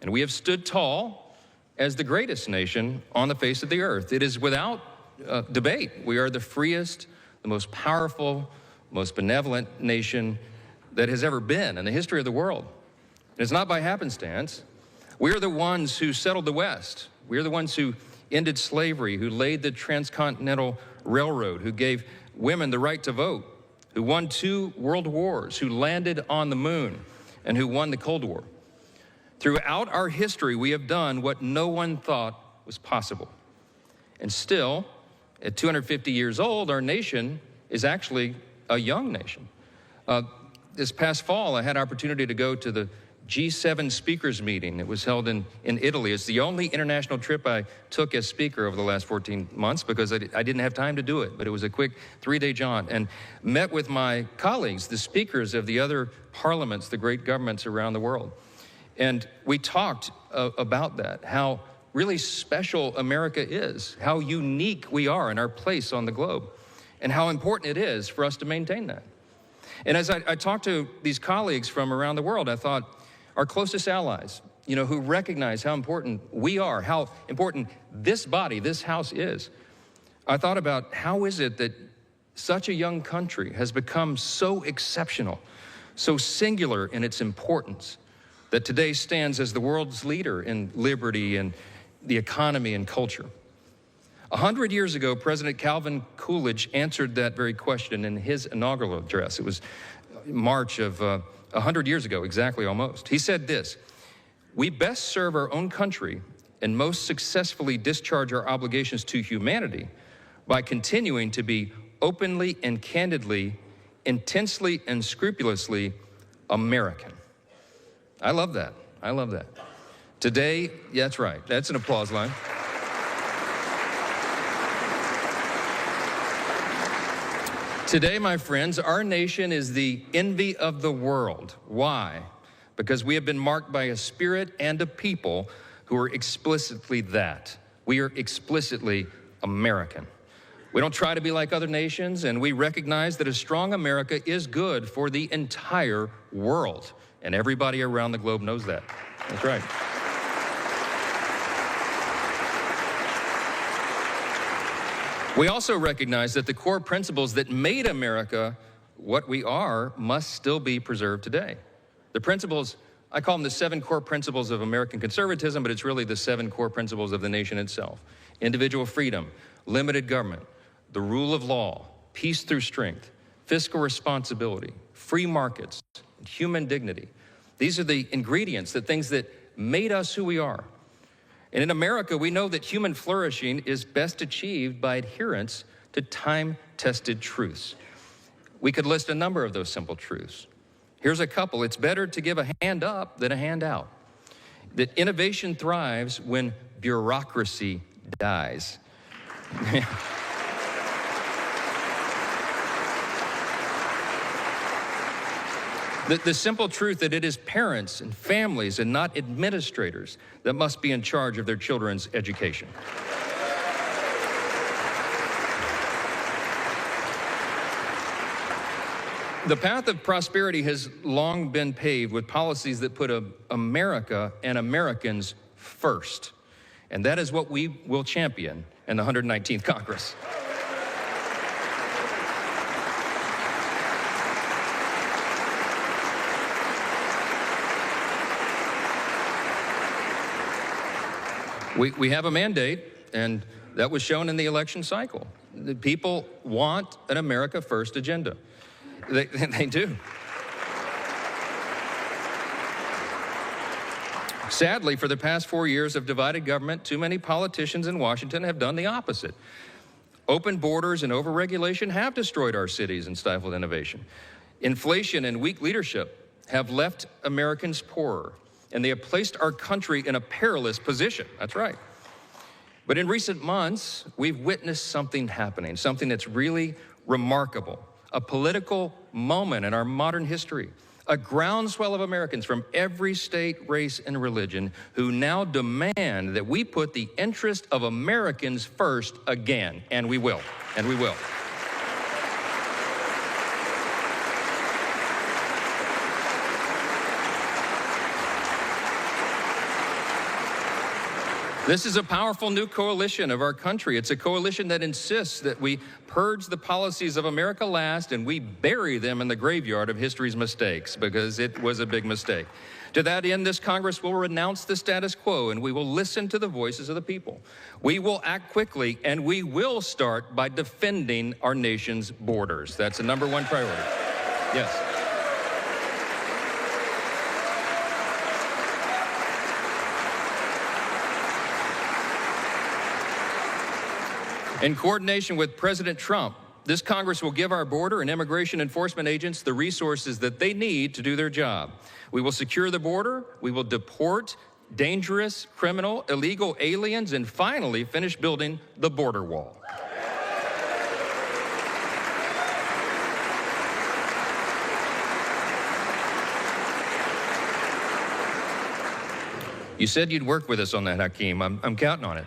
And we have stood tall as the greatest nation on the face of the earth. It is without debate. We are the freest, the most powerful, most benevolent nation that has ever been in the history of the world. And it's not by happenstance. We are the ones who settled the West. We are the ones who ended slavery, who laid the transcontinental railroad, who gave women the right to vote, who won 2 world wars, who landed on the moon, and who won the Cold War. Throughout our history, we have done what no one thought was possible. And still, at 250 years old, our nation is actually a young nation. This past fall, I had an opportunity to go to the G7 speakers meeting. It was held in Italy. It's the only international trip I took as speaker over the last 14 months because I didn't have time to do it, but it was a quick 3-day jaunt, and met with my colleagues, the speakers of the other parliaments, the great governments around the world. And we talked about that, how really special America is, how unique we are in our place on the globe, and how important it is for us to maintain that. And as I talked to these colleagues from around the world, I thought, our closest allies, who recognize how important we are, how important this body, this House is. I thought about how is it that such a young country has become so exceptional, so singular in its importance, that today stands as the world's leader in liberty and the economy and culture. 100 years ago, President Calvin Coolidge answered that very question in his inaugural address. It was March of 100 years ago, exactly almost. He said this: "We best serve our own country and most successfully discharge our obligations to humanity by continuing to be openly and candidly, intensely and scrupulously American." I love that. I love that. Today, yeah, that's right. That's an applause line. Today, my friends, our nation is the envy of the world. Why? Because we have been marked by a spirit and a people who are explicitly that. We are explicitly American. We don't try to be like other nations, and we recognize that a strong America is good for the entire world. And everybody around the globe knows that. That's right. We also recognize that the core principles that made America what we are must still be preserved today. The principles, I call them the 7 core principles of American conservatism, but it's really the 7 core principles of the nation itself. Individual freedom, limited government, the rule of law, peace through strength, fiscal responsibility, free markets, and human dignity. These are the ingredients, the things that made us who we are. And in America, we know that human flourishing is best achieved by adherence to time-tested truths. We could list a number of those simple truths. Here's a couple. It's better to give a hand up than a hand out. That innovation thrives when bureaucracy dies. The simple truth that it is parents and families and not administrators that must be in charge of their children's education. The path of prosperity has long been paved with policies that put America and Americans first. And that is what we will champion in the 119th Congress. We have a mandate, and that was shown in the election cycle. The people want an America First agenda. They do. Sadly, for the past 4 years of divided government, too many politicians in Washington have done the opposite. Open borders and overregulation have destroyed our cities and stifled innovation. Inflation and weak leadership have left Americans poorer, and they have placed our country in a perilous position. That's right. But in recent months, we've witnessed something happening, something that's really remarkable, a political moment in our modern history, a groundswell of Americans from every state, race, and religion who now demand that we put the interest of Americans first again, and we will, and we will. This is a powerful new coalition of our country. It's a coalition that insists that we purge the policies of America last and we bury them in the graveyard of history's mistakes, because it was a big mistake. To that end, this Congress will renounce the status quo and we will listen to the voices of the people. We will act quickly and we will start by defending our nation's borders. That's the #1 priority. Yes. In coordination with President Trump, this Congress will give our border and immigration enforcement agents the resources that they need to do their job. We will secure the border, we will deport dangerous, criminal, illegal aliens, and finally finish building the border wall. You said you'd work with us on that, Hakeem. I'm counting on it.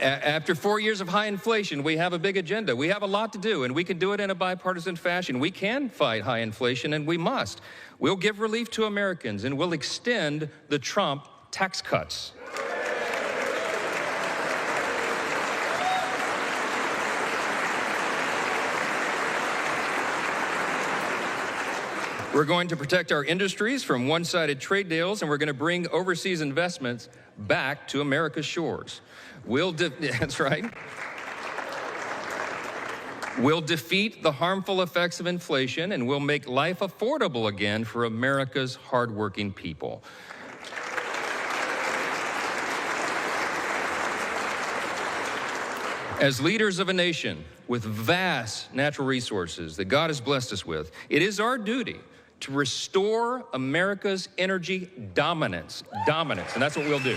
After 4 years of high inflation, we have a big agenda. We have a lot to do, and we can do it in a bipartisan fashion. We can fight high inflation, and we must. We'll give relief to Americans, and we'll extend the Trump tax cuts. We're going to protect our industries from one-sided trade deals, and we're going to bring overseas investments back to America's shores. That's right. We'll defeat the harmful effects of inflation, and we'll make life affordable again for America's hardworking people. As leaders of a nation with vast natural resources that God has blessed us with, it is our duty to restore America's energy dominance, and that's what we'll do.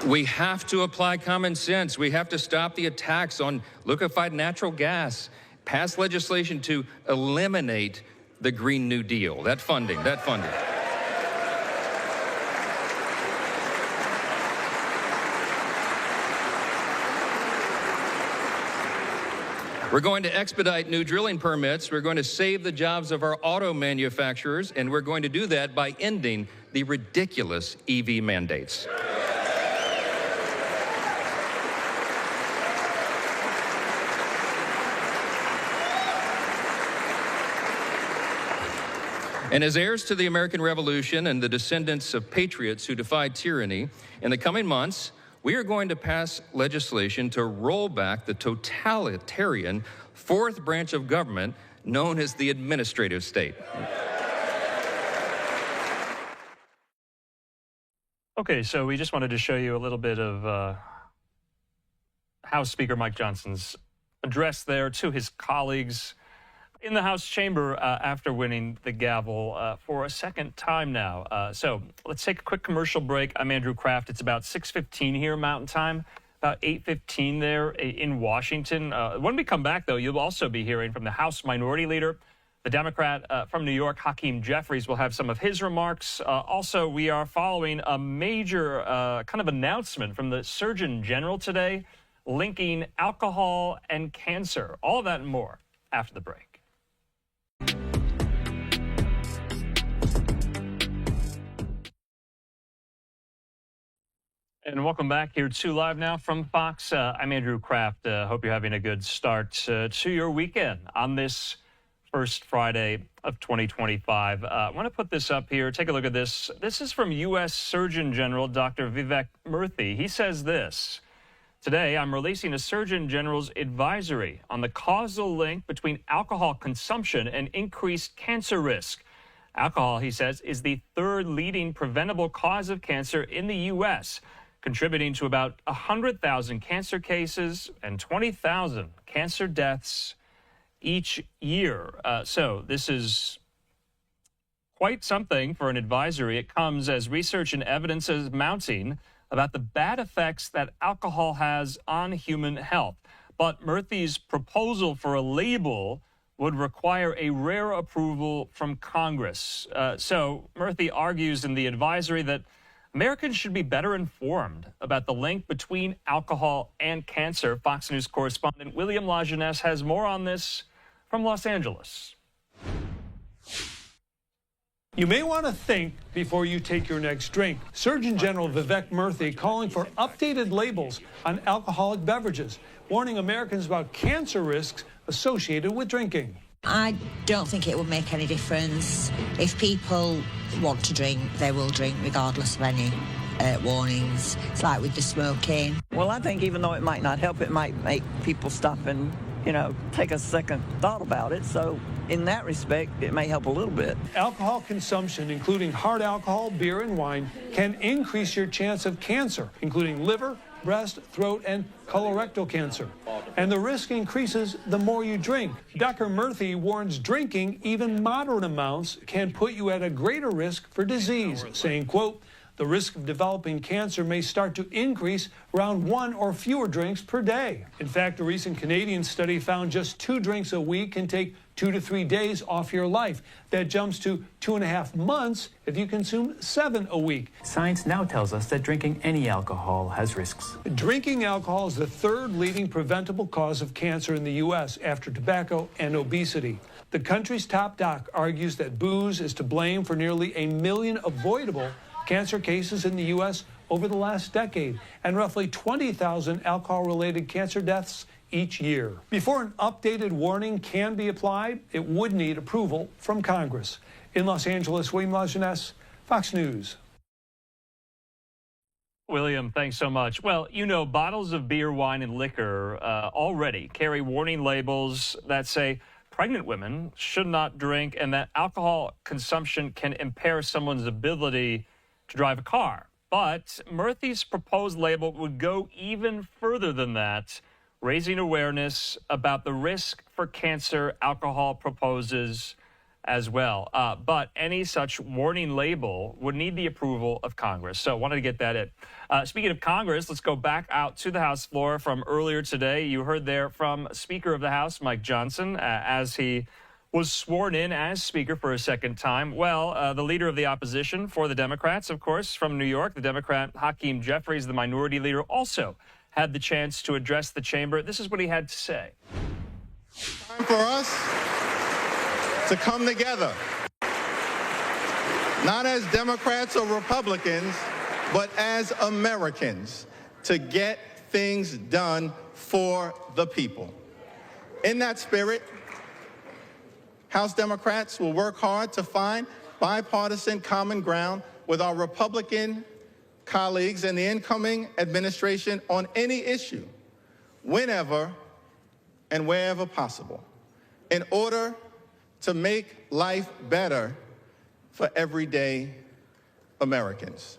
We have to apply common sense. We have to stop the attacks on liquefied natural gas, pass legislation to eliminate the Green New Deal, that funding. We're going to expedite new drilling permits. We're going to save the jobs of our auto manufacturers, and we're going to do that by ending the ridiculous EV mandates. And as heirs to the American Revolution and the descendants of patriots who defied tyranny, in the coming months, we are going to pass legislation to roll back the totalitarian fourth branch of government known as the administrative state. Okay, so we just wanted to show you a little bit of House Speaker Mike Johnson's address there to his colleagues in the House chamber after winning the gavel for a second time now. So let's take a quick commercial break. I'm Andrew Kraft. It's about 6:15 here Mountain Time, about 8:15 there in Washington. When we come back, though, you'll also be hearing from the House Minority Leader, the Democrat from New York, Hakeem Jeffries, will have some of his remarks. Also, we are following a major kind of announcement from the Surgeon General today linking alcohol and cancer. All of that and more after the break. And welcome back here to Live Now from Fox. I'm Andrew Kraft. Hope you're having a good start to your weekend on this first Friday of 2025. I want to put this up here. Take a look at this. This is from U.S. Surgeon General Dr. Vivek Murthy. He says this: today, I'm releasing a Surgeon General's advisory on the causal link between alcohol consumption and increased cancer risk. Alcohol, he says, is the third leading preventable cause of cancer in the U.S., contributing to about 100,000 cancer cases and 20,000 cancer deaths each year. So this is quite something for an advisory. It comes as research and evidence is mounting about the bad effects that alcohol has on human health. But Murthy's proposal for a label would require a rare approval from Congress. So Murthy argues in the advisory that Americans should be better informed about the link between alcohol and cancer. Fox News correspondent William LaJeunesse has more on this from Los Angeles. You may want to think before you take your next drink. Surgeon General Vivek Murthy calling for updated labels on alcoholic beverages, warning Americans about cancer risks associated with drinking. I don't think it would make any difference. If people want to drink, they will drink regardless of any warnings. It's like with the smoking. Well, I think even though it might not help, it might make people stop and, take a second thought about it. So in that respect, it may help a little bit. Alcohol consumption, including hard alcohol, beer, and wine, can increase your chance of cancer, including liver, breast, throat, and colorectal cancer. And the risk increases the more you drink. Dr. Murthy warns drinking, even moderate amounts, can put you at a greater risk for disease, saying, quote, the risk of developing cancer may start to increase around 1 or fewer drinks per day. In fact, a recent Canadian study found just 2 drinks a week can take 2 to 3 days off your life. That jumps to 2.5 months if you consume 7 a week. Science now tells us that drinking any alcohol has risks. Drinking alcohol is the third leading preventable cause of cancer in the U.S. after tobacco and obesity. The country's top doc argues that booze is to blame for nearly 1 million avoidable cancer cases in the U.S. over the last decade and roughly 20,000 alcohol-related cancer deaths each year. Before an updated warning can be applied, it would need approval from Congress. In Los Angeles, William Lajeunesse, Fox News. William, thanks so much. Well, you know, bottles of beer, wine, and liquor already carry warning labels that say pregnant women should not drink and that alcohol consumption can impair someone's ability to drive a car. But Murthy's proposed label would go even further than that, raising awareness about the risk for cancer alcohol proposes as well. But any such warning label would need the approval of Congress. So wanted to get that in. Speaking of Congress, let's go back out to the House floor from earlier today. You heard there from Speaker of the House, Mike Johnson, as he was sworn in as Speaker for a second time. Well, the leader of the opposition for the Democrats, of course, from New York, the Democrat Hakeem Jeffries, the minority leader, also had the chance to address the chamber. This is what he had to say. Time for us to come together, not as Democrats or Republicans, but as Americans, to get things done for the people. In that spirit, House Democrats will work hard to find bipartisan common ground with our Republican colleagues and the incoming administration on any issue, whenever and wherever possible, in order to make life better for everyday Americans.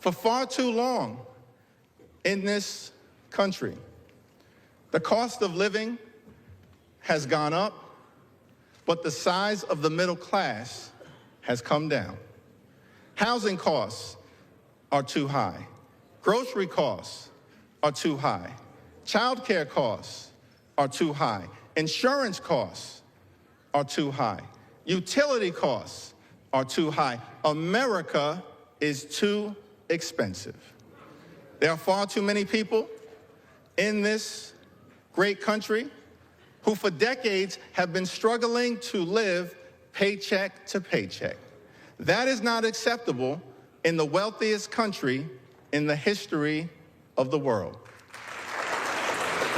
For far too long in this country, the cost of living has gone up, but the size of the middle class has come down. Housing costs are too high. Grocery costs are too high. Child care costs are too high. Insurance costs are too high. Utility costs are too high. America is too expensive. There are far too many people in this great country who for decades have been struggling to live paycheck to paycheck. That is not acceptable in the wealthiest country in the history of the world.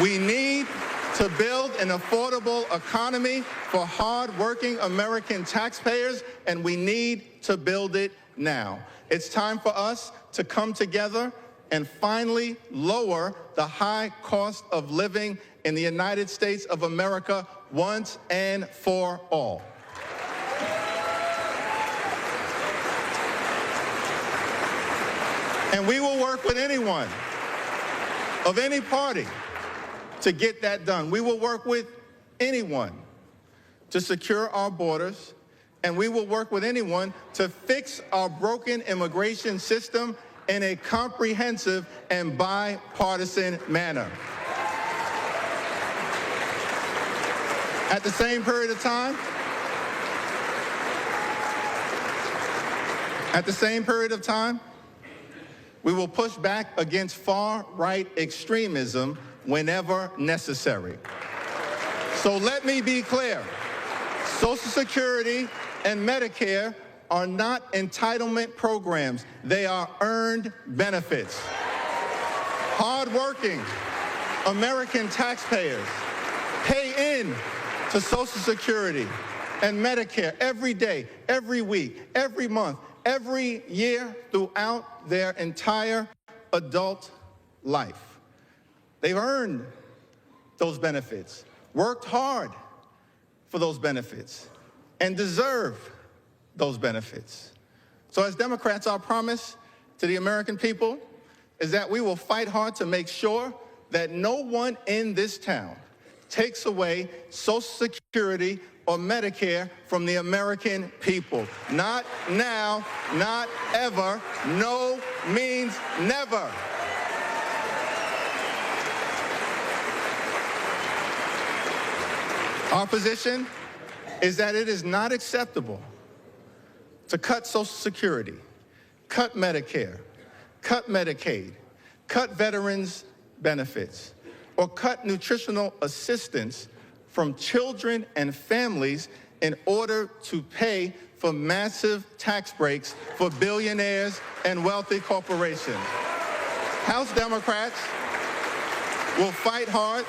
We need to build an affordable economy for hard-working American taxpayers, and we need to build it now. It's time for us to come together and finally lower the high cost of living in the United States of America once and for all. And we will work with anyone of any party to get that done. We will work with anyone to secure our borders, and we will work with anyone to fix our broken immigration system in a comprehensive and bipartisan manner. At the same period of time, we will push back against far-right extremism whenever necessary. So let me be clear. Social Security and Medicare are not entitlement programs. They are earned benefits. Hard-working American taxpayers pay in to Social Security and Medicare every day, every week, every month, every year throughout their entire adult life. They've earned those benefits, worked hard for those benefits, and deserve those benefits. So as Democrats, our promise to the American people is that we will fight hard to make sure that no one in this town takes away Social Security or Medicare from the American people. Not now, not ever. No means never. Our position is that it is not acceptable to cut Social Security, cut Medicare, cut Medicaid, cut veterans' benefits, or cut nutritional assistance from children and families in order to pay for massive tax breaks for billionaires and wealthy corporations. House Democrats will fight hard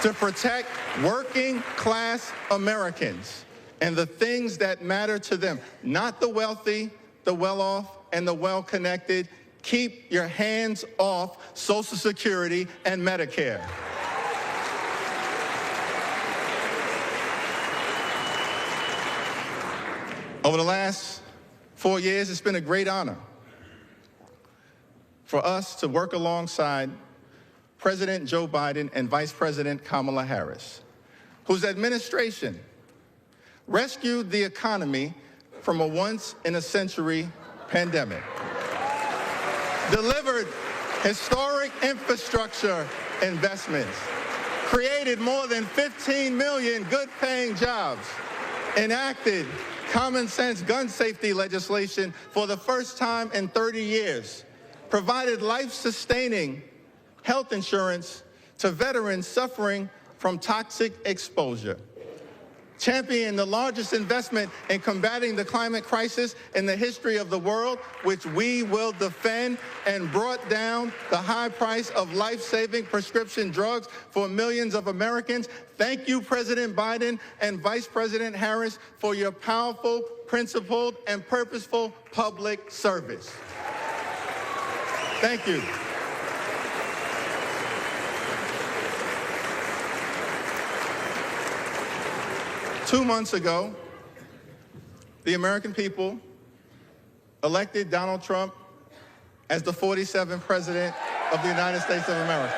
to protect working class Americans and the things that matter to them, not the wealthy, the well-off, and the well-connected. Keep your hands off Social Security and Medicare. Over the last 4 years, it's been a great honor for us to work alongside President Joe Biden and Vice President Kamala Harris, whose administration rescued the economy from a once-in-a-century pandemic, delivered historic infrastructure investments, created more than 15 million good-paying jobs, enacted common-sense gun safety legislation for the first time in 30 years, provided life-sustaining health insurance to veterans suffering from toxic exposure, championed the largest investment in combating the climate crisis in the history of the world, which we will defend, and brought down the high price of life-saving prescription drugs for millions of Americans. Thank you, President Biden and Vice President Harris, for your powerful, principled, and purposeful public service. Thank you. Two months ago, the American people elected Donald Trump as the 47th President of the United States of America.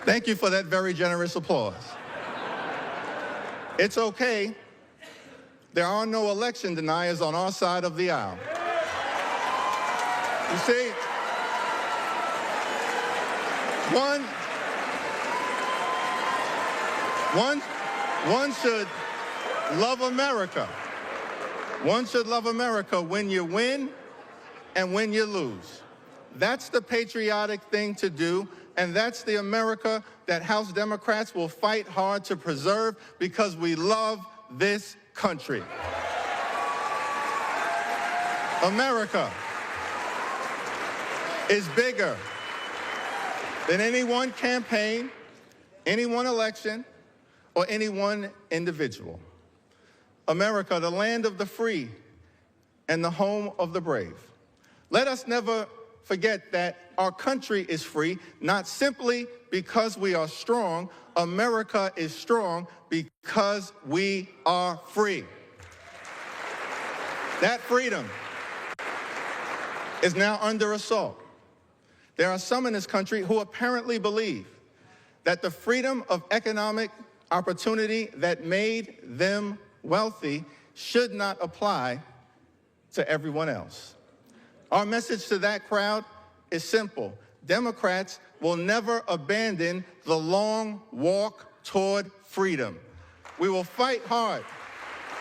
Thank you for that very generous applause. It's okay. There are no election deniers on our side of the aisle. You see, one should love America. One should love America when you win and when you lose. That's the patriotic thing to do, and that's the America that House Democrats will fight hard to preserve because we love this country. America is bigger than any one campaign, any one election, or any one individual. America, the land of the free and the home of the brave. Let us never forget that our country is free, not simply because we are strong. America is strong because we are free. That freedom is now under assault. There are some in this country who apparently believe that the freedom of economic opportunity that made them wealthy should not apply to everyone else. Our message to that crowd is simple. Democrats will never abandon the long walk toward freedom. We will fight hard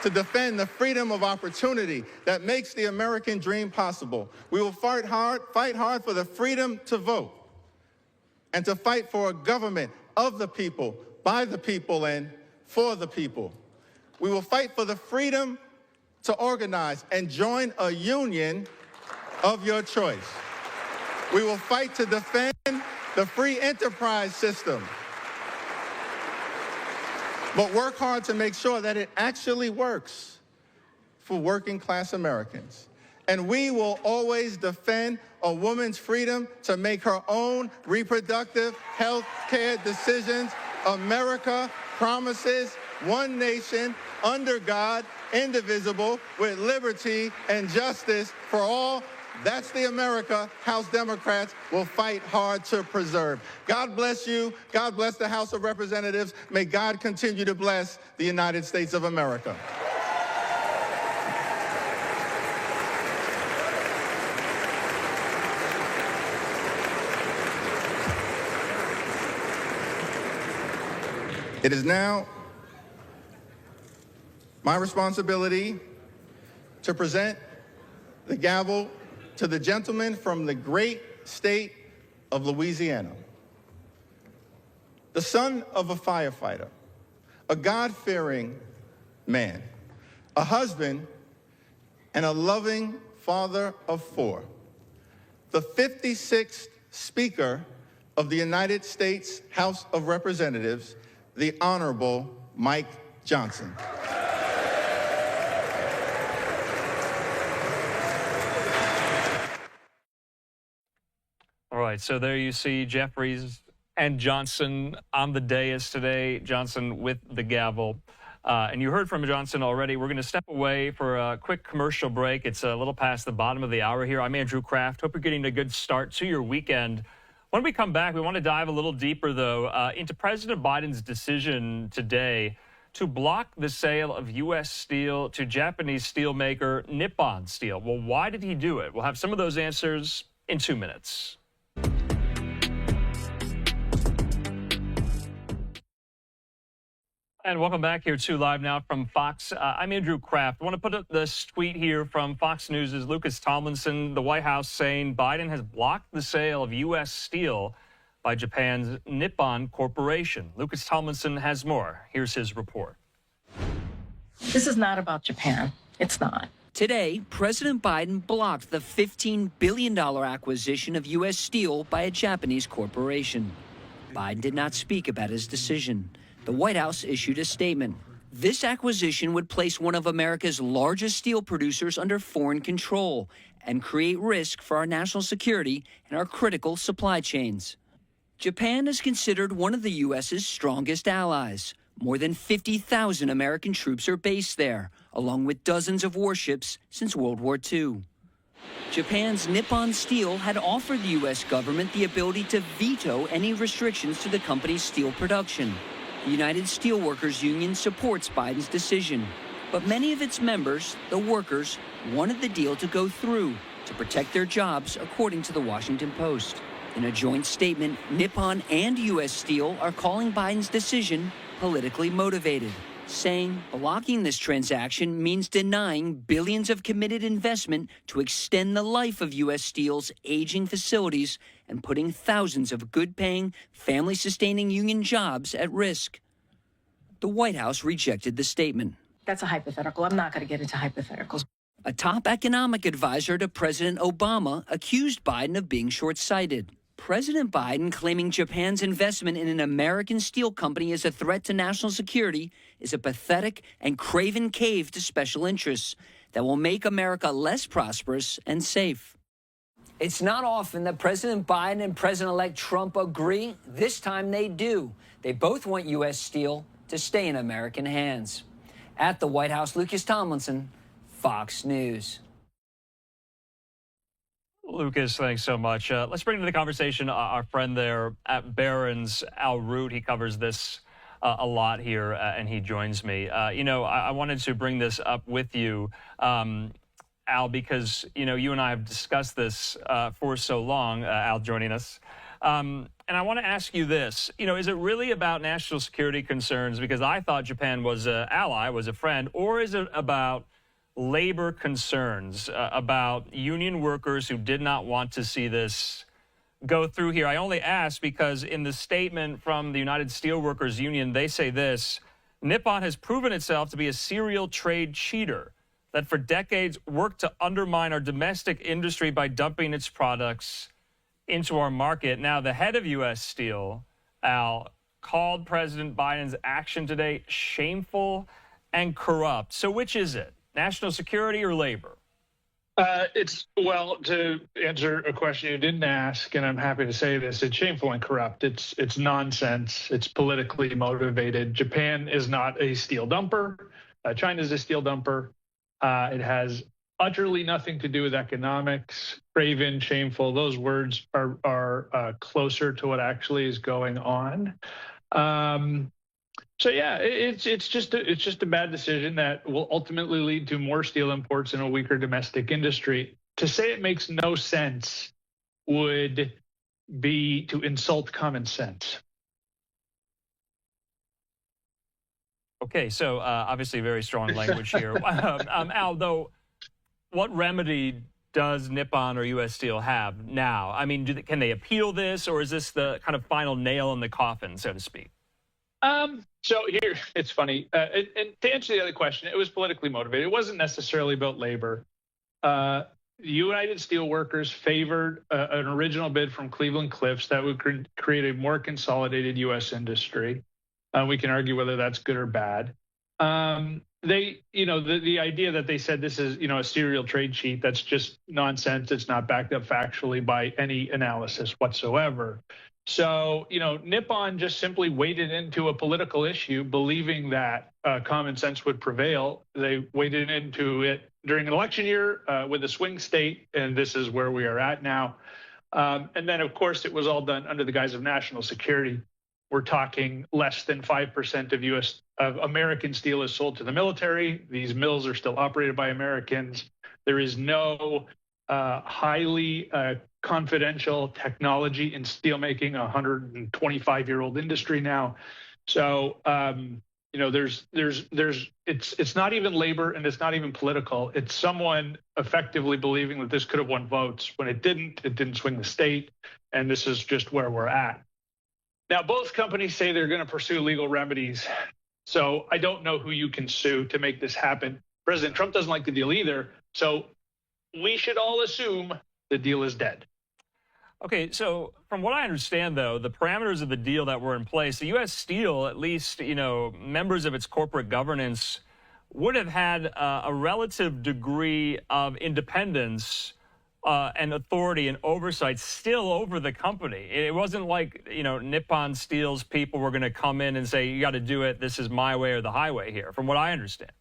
to defend the freedom of opportunity that makes the American dream possible. We will fight hard for the freedom to vote and to fight for a government of the people, by the people, and for the people. We will fight for the freedom to organize and join a union of your choice. We will fight to defend the free enterprise system, but work hard to make sure that it actually works for working class Americans. And we will always defend a woman's freedom to make her own reproductive health care decisions. America promises one nation, under God, indivisible, with liberty and justice for all. That's the America House Democrats will fight hard to preserve. God bless you. God bless the House of Representatives. May God continue to bless the United States of America. It is now my responsibility to present the gavel to the gentleman from the great state of Louisiana, the son of a firefighter, a God-fearing man, a husband, and a loving father of four, the 56th Speaker of the United States House of Representatives, the Honorable Mike Johnson. All right, so there you see Jeffries and Johnson on the dais today. Johnson with the gavel. And you heard from Johnson already. We're going to step away for a quick commercial break. It's a little past the bottom of the hour here. I'm Andrew Kraft. Hope you're getting a good start to your weekend. When we come back, we want to dive a little deeper, though, into President Biden's decision today to block the sale of U.S. steel to Japanese steelmaker Nippon Steel. Well, why did he do it? We'll have some of those answers in 2 minutes. And welcome back here to Live Now from Fox. I'm Andrew Kraft. I want to put up this tweet here from Fox News' Lucas Tomlinson, the White House, saying Biden has blocked the sale of U.S. steel by Japan's Nippon Corporation. Lucas Tomlinson has more. Here's his report. This is not about Japan. It's not. Today, President Biden blocked the $15 billion acquisition of U.S. steel by a Japanese corporation. Biden did not speak about his decision. The White House issued a statement. This acquisition would place one of America's largest steel producers under foreign control and create risk for our national security and our critical supply chains. Japan is considered one of the U.S.'s strongest allies. More than 50,000 American troops are based there, along with dozens of warships since World War II. Japan's Nippon Steel had offered the U.S. government the ability to veto any restrictions to the company's steel production. The United Steelworkers Union supports Biden's decision, but many of its members, the workers, wanted the deal to go through to protect their jobs, according to the Washington Post. In a joint statement, Nippon and U.S. Steel are calling Biden's decision politically motivated, saying blocking this transaction means denying billions of committed investment to extend the life of U.S. Steel's aging facilities and putting thousands of good-paying, family-sustaining union jobs at risk. The White House rejected the statement. That's a hypothetical. I'm not going to get into hypotheticals. A top economic advisor to President Obama accused Biden of being short-sighted. President Biden claiming Japan's investment in an American steel company is a threat to national security is a pathetic and craven cave to special interests that will make America less prosperous and safe. It's not often that President Biden and President-elect Trump agree. This time they do. They both want U.S. steel to stay in American hands. At the White House, Lucas Tomlinson, Fox News. Lucas, thanks so much. Let's bring to the conversation our friend there at Barron's, Al Root. He covers this a lot here, and he joins me. I wanted to bring this up with you, Al, because, you and I have discussed this for so long, Al joining us. And I want to ask you this, is it really about national security concerns? Because I thought Japan was an ally, was a friend, or is it about labor concerns, about union workers who did not want to see this go through here? I only ask because in the statement from the United Steelworkers Union, they say this: Nippon has proven itself to be a serial trade cheater that for decades worked to undermine our domestic industry by dumping its products into our market. Now, the head of U.S. Steel, Al, called President Biden's action today shameful and corrupt. So which is it? National security or labor? Well, to answer a question you didn't ask, and I'm happy to say this, it's shameful and corrupt. It's nonsense. It's politically motivated. Japan is not a steel dumper. China is a steel dumper. It has utterly nothing to do with economics. Craven, shameful, those words are closer to what actually is going on. So yeah, it's just a bad decision that will ultimately lead to more steel imports and a weaker domestic industry. To say it makes no sense would be to insult common sense. Okay, so obviously very strong language here. Al, though, what remedy does Nippon or U.S. Steel have now? I mean, can they appeal this, or is this the kind of final nail in the coffin, so to speak? So here, it's funny. And to answer the other question, it was politically motivated. It wasn't necessarily about labor. The United Steelworkers favored an original bid from Cleveland-Cliffs that would create a more consolidated U.S. industry. We can argue whether that's good or bad. The idea that they said this is, a serial trade cheat, that's just nonsense. It's not backed up factually by any analysis whatsoever. So, Nippon just simply waded into a political issue, believing that common sense would prevail. They waded into it during an election year with a swing state, and this is where we are at now. And then, of course, it was all done under the guise of national security. We're talking less than 5% of American steel is sold to the military. These mills are still operated by Americans. There is no highly confidential technology in steelmaking, a 125-year-old industry now. So, it's not even labor and it's not even political. It's someone effectively believing that this could have won votes when it didn't swing the state. And this is just where we're at. Now, both companies say they're going to pursue legal remedies. So I don't know who you can sue to make this happen. President Trump doesn't like the deal either. So we should all assume the deal is dead. Okay, so from what I understand, though, the parameters of the deal that were in place, the U.S. Steel, at least, members of its corporate governance would have had a relative degree of independence and authority and oversight still over the company. It wasn't like, Nippon Steel's people were going to come in and say, you got to do it, this is my way or the highway here, from what I understand.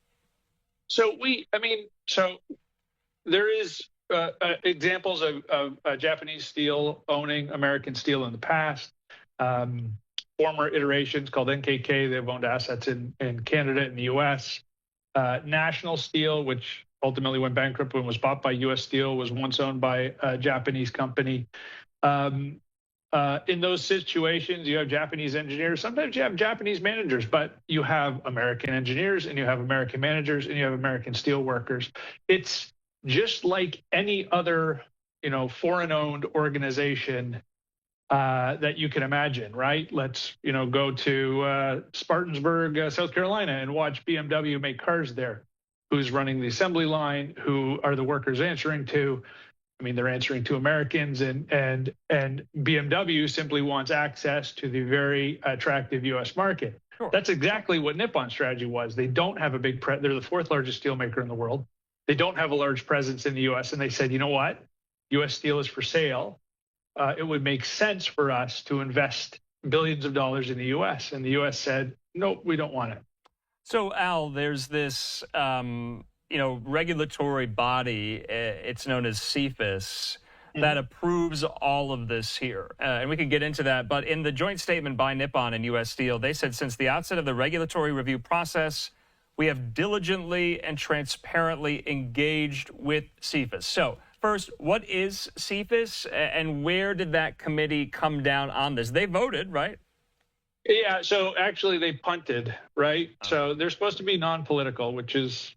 So there is examples of Japanese steel owning American steel in the past. Former iterations called NKK, they've owned assets in Canada and the U.S. National Steel, which ultimately went bankrupt when it was bought by U.S. Steel, was once owned by a Japanese company. In those situations, you have Japanese engineers. Sometimes you have Japanese managers, but you have American engineers and you have American managers and you have American steel workers. It's just like any other, foreign-owned organization that you can imagine, right? Let's, go to Spartansburg, South Carolina, and watch BMW make cars there. Who's running the assembly line? Who are the workers answering to? I mean, they're answering to Americans, and BMW simply wants access to the very attractive U.S. market. Sure. That's exactly what Nippon's strategy was. They don't have a big they're the fourth largest steelmaker in the world. They don't have a large presence in the U.S. And they said, you know what? U.S. Steel is for sale. It would make sense for us to invest billions of dollars in the U.S. And the U.S. said, nope, we don't want it. So, Al, there's this, regulatory body, it's known as CFIUS, that approves all of this here. And we can get into that. But in the joint statement by Nippon and U.S. Steel, they said since the outset of the regulatory review process, we have diligently and transparently engaged with CFIUS. So, first, what is CFIUS and where did that committee come down on this? They voted, right? Yeah, so actually they punted, right? So they're supposed to be non-political, which is,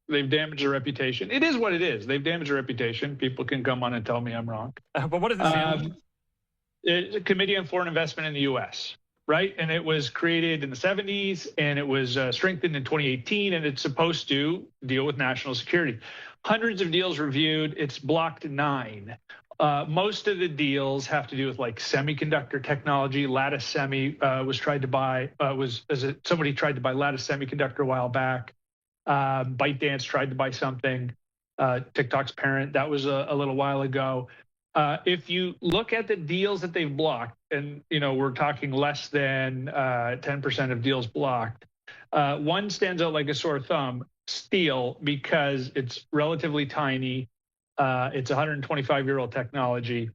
they've damaged their reputation. It is what it is. They've damaged their reputation. People can come on and tell me I'm wrong. But what is this? It's a Committee on Foreign Investment in the U.S., right? And it was created in the 70s, and it was strengthened in 2018, and it's supposed to deal with national security. Hundreds of deals reviewed. It's blocked 9. Most of the deals have to do with like semiconductor technology. Lattice Semi somebody tried to buy Lattice Semiconductor a while back. ByteDance tried to buy something. TikTok's parent, that was a little while ago. If you look at the deals that they've blocked, and we're talking less than 10% of deals blocked, one stands out like a sore thumb: steel, because it's relatively tiny. It's 125-year-old technology,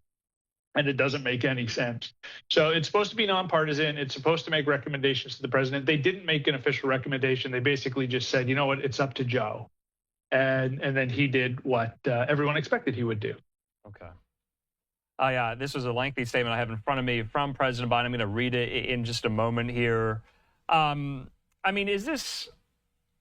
and it doesn't make any sense. So it's supposed to be nonpartisan. It's supposed to make recommendations to the president. They didn't make an official recommendation. They basically just said, you know what, it's up to Joe. And then he did what everyone expected he would do. Okay. Yeah, this was a lengthy statement I have in front of me from President Biden. I'm going to read it in just a moment here. I mean, is this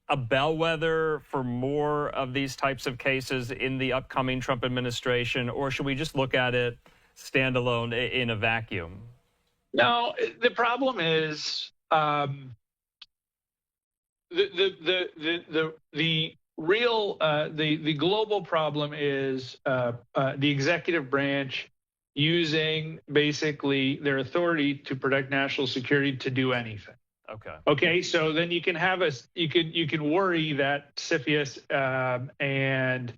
a bellwether for more of these types of cases in the upcoming Trump administration, or should we just look at it standalone in a vacuum? No, the problem is the real the global problem is the executive branch using basically their authority to protect national security to do anything. Okay. So then you can have you can worry that CFIUS and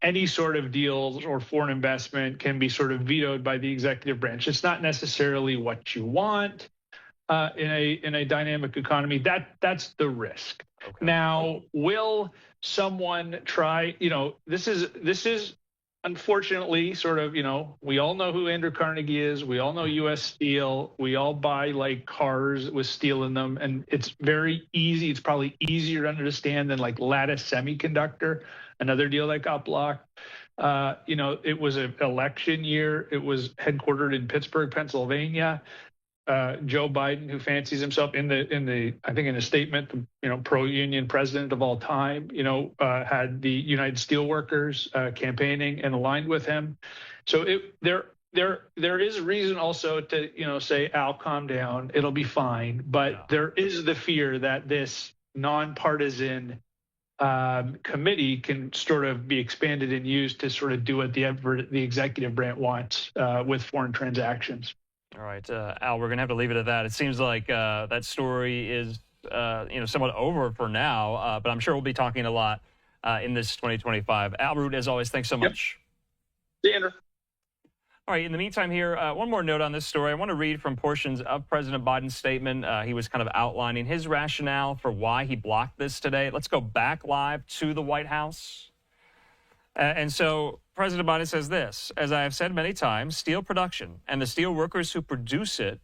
any sort of deals or foreign investment can be sort of vetoed by the executive branch. It's not necessarily what you want in a dynamic economy. That's the risk. Now, will someone try? This is unfortunately sort of, we all know who Andrew Carnegie is. We all know U.S. Steel. We all buy like cars with steel in them. And it's very easy. It's probably easier to understand than like Lattice Semiconductor, another deal that got blocked. It was an election year. It was headquartered in Pittsburgh, Pennsylvania. Joe Biden, who fancies himself in a statement, pro-union president of all time, had the United Steelworkers campaigning and aligned with him. So there is reason also to say, Al, calm down, it'll be fine. But there is the fear that this nonpartisan committee can sort of be expanded and used to sort of do what the executive branch wants with foreign transactions. All right, Al, we're going to have to leave it at that. It seems like that story is, somewhat over for now, but I'm sure we'll be talking a lot in this 2025. Al Root, as always, thanks so much. See you, Andrew. All right, in the meantime here, one more note on this story. I want to read from portions of President Biden's statement. He was kind of outlining his rationale for why he blocked this today. Let's go back live to the White House. And so President Biden says this: as I have said many times, steel production and the steel workers who produce it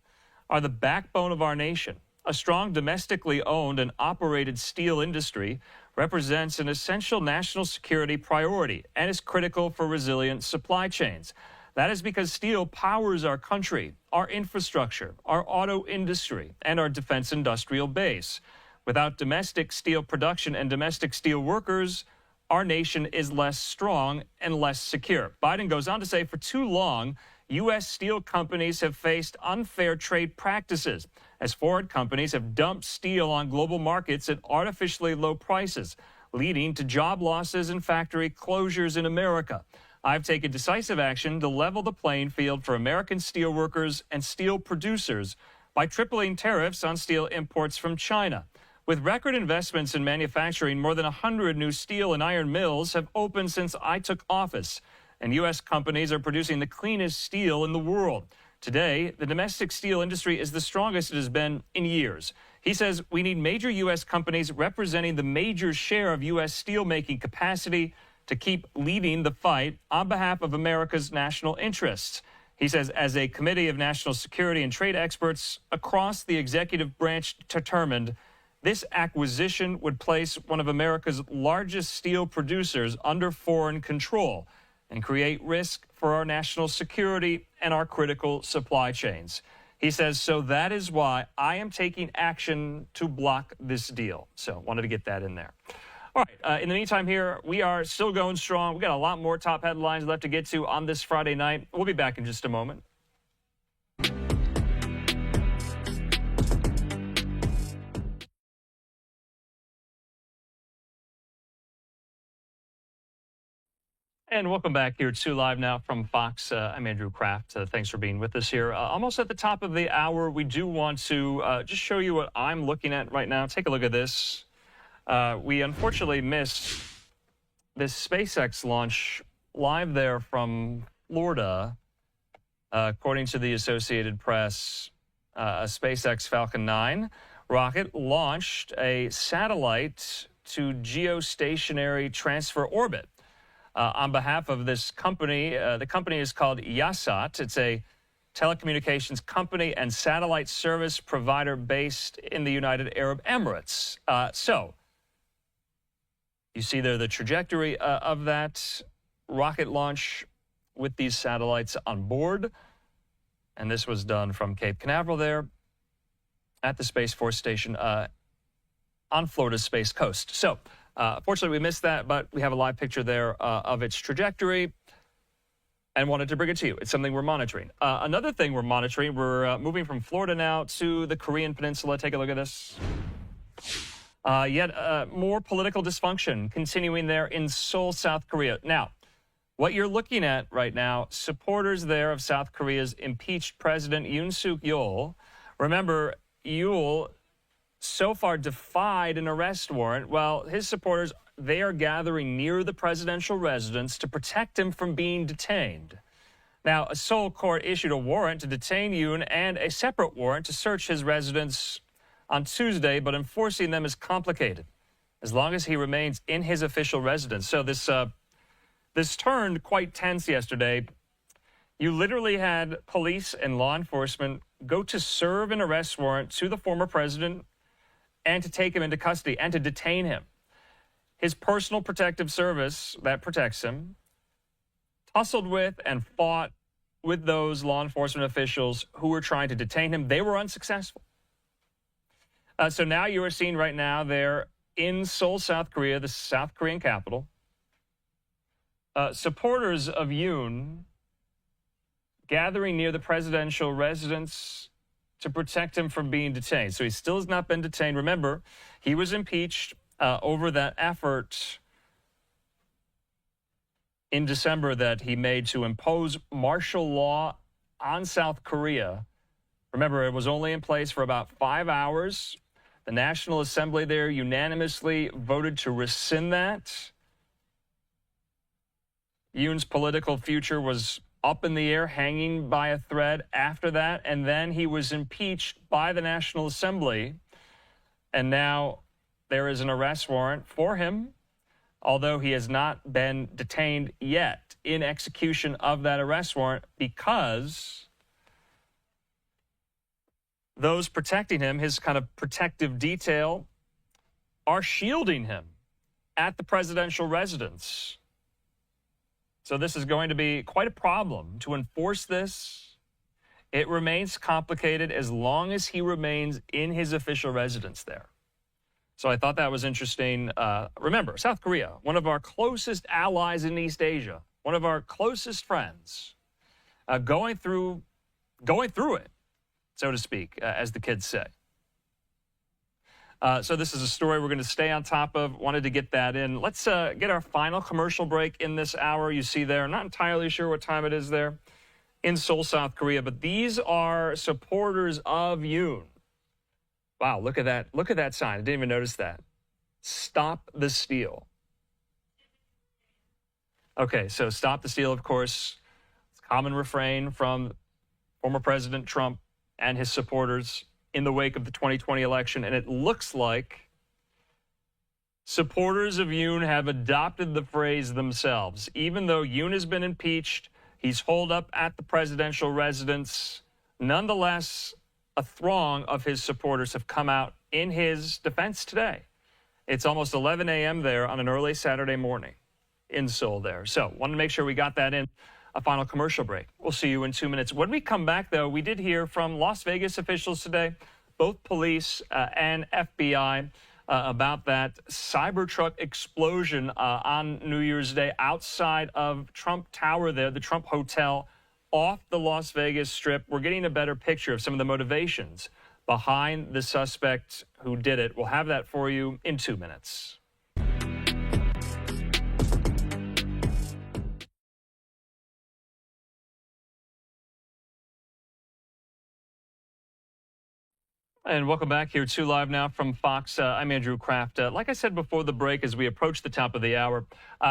are the backbone of our nation. A strong domestically owned and operated steel industry represents an essential national security priority and is critical for resilient supply chains. That is because steel powers our country, our infrastructure, our auto industry, and our defense industrial base. Without domestic steel production and domestic steel workers, our nation is less strong and less secure. Biden goes on to say, for too long, U.S. steel companies have faced unfair trade practices as foreign companies have dumped steel on global markets at artificially low prices, leading to job losses and factory closures in America. I've taken decisive action to level the playing field for American steel workers and steel producers by tripling tariffs on steel imports from China. With record investments in manufacturing, more than 100 new steel and iron mills have opened since I took office, and U.S. companies are producing the cleanest steel in the world. Today, the domestic steel industry is the strongest it has been in years. He says we need major U.S. companies representing the major share of U.S. steelmaking capacity to keep leading the fight on behalf of America's national interests. He says, as a committee of national security and trade experts across the executive branch determined, this acquisition would place one of America's largest steel producers under foreign control and create risk for our national security and our critical supply chains. He says, so that is why I am taking action to block this deal. So wanted to get that in there. All right, in the meantime here, we are still going strong. We've got a lot more top headlines left to get to on this Friday night. We'll be back in just a moment. And welcome back here to Live Now from Fox. I'm Andrew Kraft. Thanks for being with us here. Almost at the top of the hour, we do want to just show you what I'm looking at right now. Take a look at this. We unfortunately missed this SpaceX launch live there from Florida. According to the Associated Press, a SpaceX Falcon 9 rocket launched a satellite to geostationary transfer orbit. On behalf of this company, the company is called Yasat. It's a telecommunications company and satellite service provider based in the United Arab Emirates. So you see there the trajectory of that rocket launch with these satellites on board. And this was done from Cape Canaveral there at the Space Force Station on Florida's Space Coast. So, fortunately, we missed that, but we have a live picture there of its trajectory and wanted to bring it to you. It's something we're monitoring. Another thing we're monitoring, we're moving from Florida now to the Korean Peninsula. Take a look at this. Yet more political dysfunction continuing there in Seoul, South Korea. Now, what you're looking at right now, supporters there of South Korea's impeached President Yoon Suk-yeol. Remember, Yeol so far defied an arrest warrant. Well, his supporters, they are gathering near the presidential residence to protect him from being detained. Now, a Seoul court issued a warrant to detain Yoon and a separate warrant to search his residence on Tuesday, but enforcing them is complicated as long as he remains in his official residence. So this turned quite tense yesterday. You literally had police and law enforcement go to serve an arrest warrant to the former president and to take him into custody and to detain him. His personal protective service that protects him tussled with and fought with those law enforcement officials who were trying to detain him. They were unsuccessful. So now you are seeing right now there in Seoul, South Korea, the South Korean capital, supporters of Yoon gathering near the presidential residence to protect him from being detained. So he still has not been detained. Remember, he was impeached over that effort in December that he made to impose martial law on South Korea. Remember, it was only in place for about 5 hours. The National Assembly there unanimously voted to rescind that. Yoon's political future was up in the air, hanging by a thread after that, and then he was impeached by the National Assembly, and now there is an arrest warrant for him, although he has not been detained yet in execution of that arrest warrant because those protecting him, his kind of protective detail, are shielding him at the presidential residence. So this is going to be quite a problem to enforce this. It remains complicated as long as he remains in his official residence there. So I thought that was interesting. Remember, South Korea, one of our closest allies in East Asia, one of our closest friends, going through it, so to speak, as the kids say. So this is a story we're going to stay on top of. Wanted to get that in. Let's get our final commercial break in this hour. You see there, not entirely sure what time it is there in Seoul, South Korea, but these are supporters of Yoon. Wow, look at that. Look at that sign. I didn't even notice that. Stop the steal. Okay, so stop the steal, of course. It's a common refrain from former President Trump and his supporters in the wake of the 2020 election, and it looks like supporters of Yoon have adopted the phrase themselves. Even though Yoon has been impeached, he's holed up at the presidential residence. Nonetheless, a throng of his supporters have come out in his defense today. It's almost 11 a.m. there on an early Saturday morning in Seoul there. So wanted to make sure we got that in. A final commercial break. We'll see you in 2 minutes. When we come back, though, we did hear from Las Vegas officials today, both police and FBI, about that Cybertruck explosion on New Year's Day outside of Trump Tower there, the Trump Hotel, off the Las Vegas Strip. We're getting a better picture of some of the motivations behind the suspect who did it. We'll have that for you in 2 minutes. And welcome back here to Live Now from Fox. I'm Andrew Kraft. Like I said before the break, as we approach the top of the hour,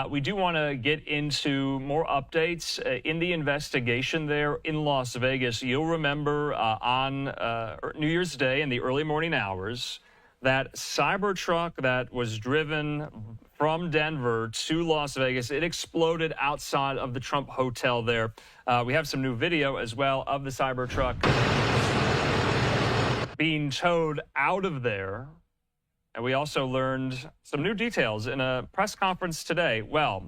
we do want to get into more updates in the investigation there in Las Vegas. You'll remember on New Year's Day in the early morning hours, that Cybertruck that was driven from Denver to Las Vegas, it exploded outside of the Trump Hotel there. We have some new video as well of the Cybertruck being towed out of there. And we also learned some new details in a press conference today. Well,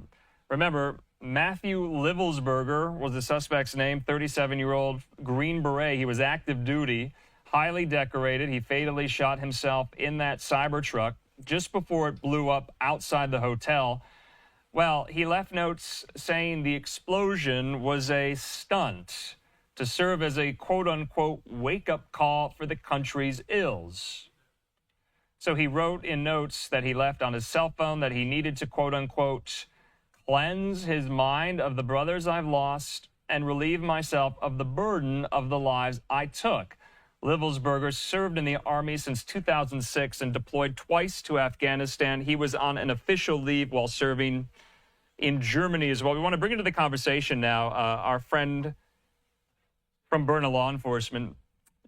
remember, Matthew Livelsberger was the suspect's name, 37-year-old Green Beret. He was active duty, highly decorated. He fatally shot himself in that Cybertruck just before it blew up outside the hotel. Well, he left notes saying the explosion was a stunt to serve as a quote-unquote wake-up call for the country's ills. So he wrote in notes that he left on his cell phone that he needed to quote-unquote cleanse his mind of the brothers I've lost and relieve myself of the burden of the lives I took. Livelsberger served in the Army since 2006 and deployed twice to Afghanistan. He was on an official leave while serving in Germany as well. We want to bring into the conversation now our friend from Berna Law Enforcement,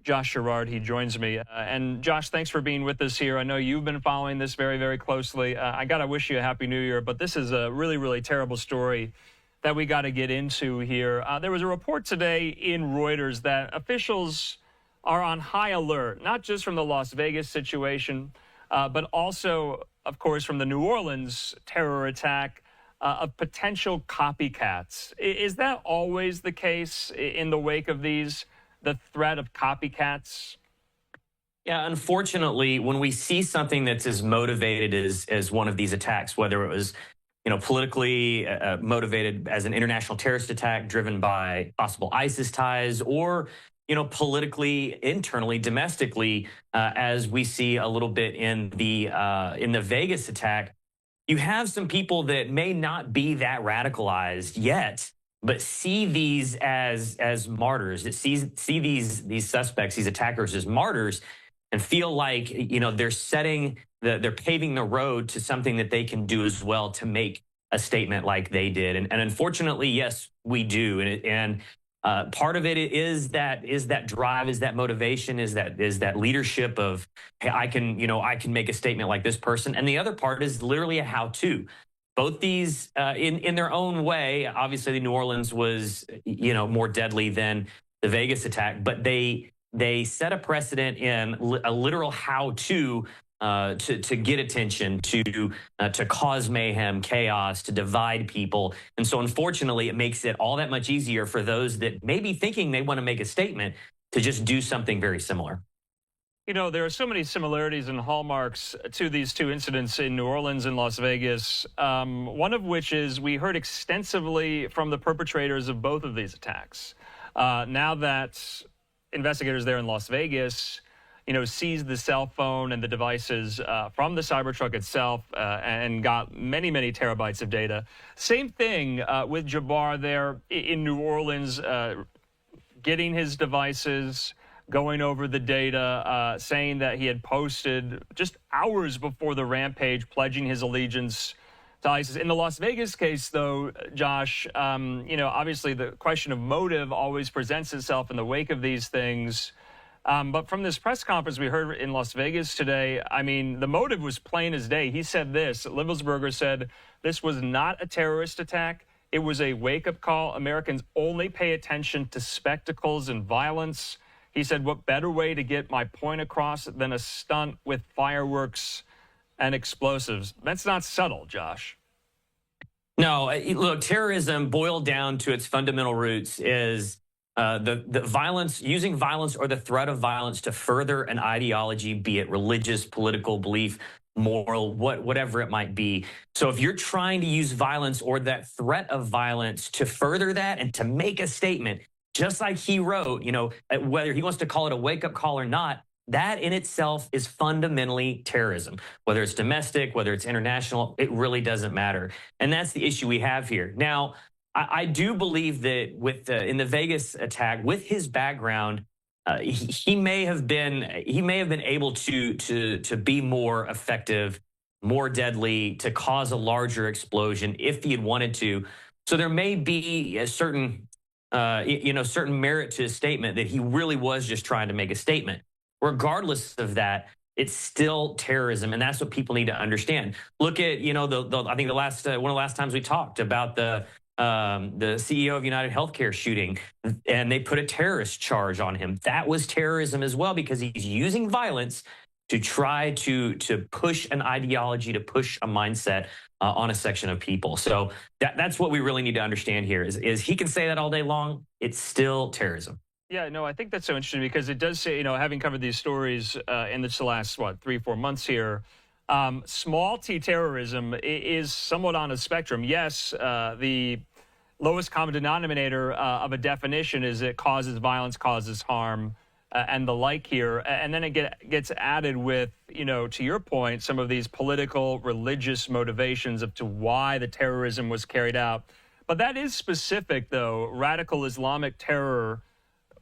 Josh Sherrard. He joins me. And Josh, thanks for being with us here. I know you've been following this very, very closely. I got to wish you a Happy New Year, but this is a really, really terrible story that we got to get into here. There was a report today in Reuters that officials are on high alert, not just from the Las Vegas situation, but also, of course, from the New Orleans terror attack, of potential copycats. Is that always the case in the wake of these, the threat of copycats? Yeah, unfortunately, when we see something that's as motivated as one of these attacks, whether it was, politically motivated as an international terrorist attack driven by possible ISIS ties, or politically, internally, domestically, as we see a little bit in the Vegas attack, you have some people that may not be that radicalized yet, but see these as martyrs, that see these suspects, these attackers as martyrs, and feel like they're paving the road to something that they can do as well to make a statement like they did. And unfortunately, yes, we do. And part of it is that drive, is that motivation, is that leadership of, hey, I can make a statement like this person. And the other part is literally a how-to. Both these, in their own way, obviously the New Orleans was, more deadly than the Vegas attack, but they set a precedent in a literal how-to to get attention, to cause mayhem, chaos, to divide people. And so unfortunately, it makes it all that much easier for those that may be thinking they want to make a statement to just do something very similar. There are so many similarities and hallmarks to these two incidents in New Orleans and Las Vegas, one of which is we heard extensively from the perpetrators of both of these attacks. Now that investigators there in Las Vegas seized the cell phone and the devices from the Cybertruck itself and got many, many terabytes of data. Same thing with Jabbar there in New Orleans, getting his devices, going over the data, saying that he had posted just hours before the rampage, pledging his allegiance to ISIS. In the Las Vegas case, though, Josh, obviously the question of motive always presents itself in the wake of these things. But from this press conference we heard in Las Vegas today, the motive was plain as day. He said this, Livelsberger said, this was not a terrorist attack. It was a wake-up call. Americans only pay attention to spectacles and violence. He said, what better way to get my point across than a stunt with fireworks and explosives? That's not subtle, Josh. No, look, terrorism boiled down to its fundamental roots is the violence, using violence or the threat of violence to further an ideology, be it religious, political belief, moral, whatever it might be. So if you're trying to use violence or that threat of violence to further that and to make a statement, just like he wrote, whether he wants to call it a wake-up call or not, that in itself is fundamentally terrorism. Whether it's domestic, whether it's international, it really doesn't matter. And that's the issue we have here. Now, I do believe that in the Vegas attack, with his background, he may have been able to be more effective, more deadly, to cause a larger explosion if he had wanted to. So there may be a certain merit to his statement that he really was just trying to make a statement. Regardless of that, it's still terrorism, and that's what people need to understand. Look at I think one of the last times we talked about the CEO of United Healthcare shooting, and they put a terrorist charge on him. That was terrorism as well, because he's using violence to try to push an ideology, to push a mindset on a section of people. So that's what we really need to understand here is he can say that all day long. It's still terrorism. Yeah, no, I think that's so interesting because it does say, you know, having covered these stories in the last, 3-4 months here, small t terrorism is somewhat on a spectrum. Yes, the lowest common denominator of a definition is it causes violence, causes harm, and the like here. And then it gets added with, you know, to your point, some of these political, religious motivations of to why the terrorism was carried out. But that is specific, though, radical Islamic terror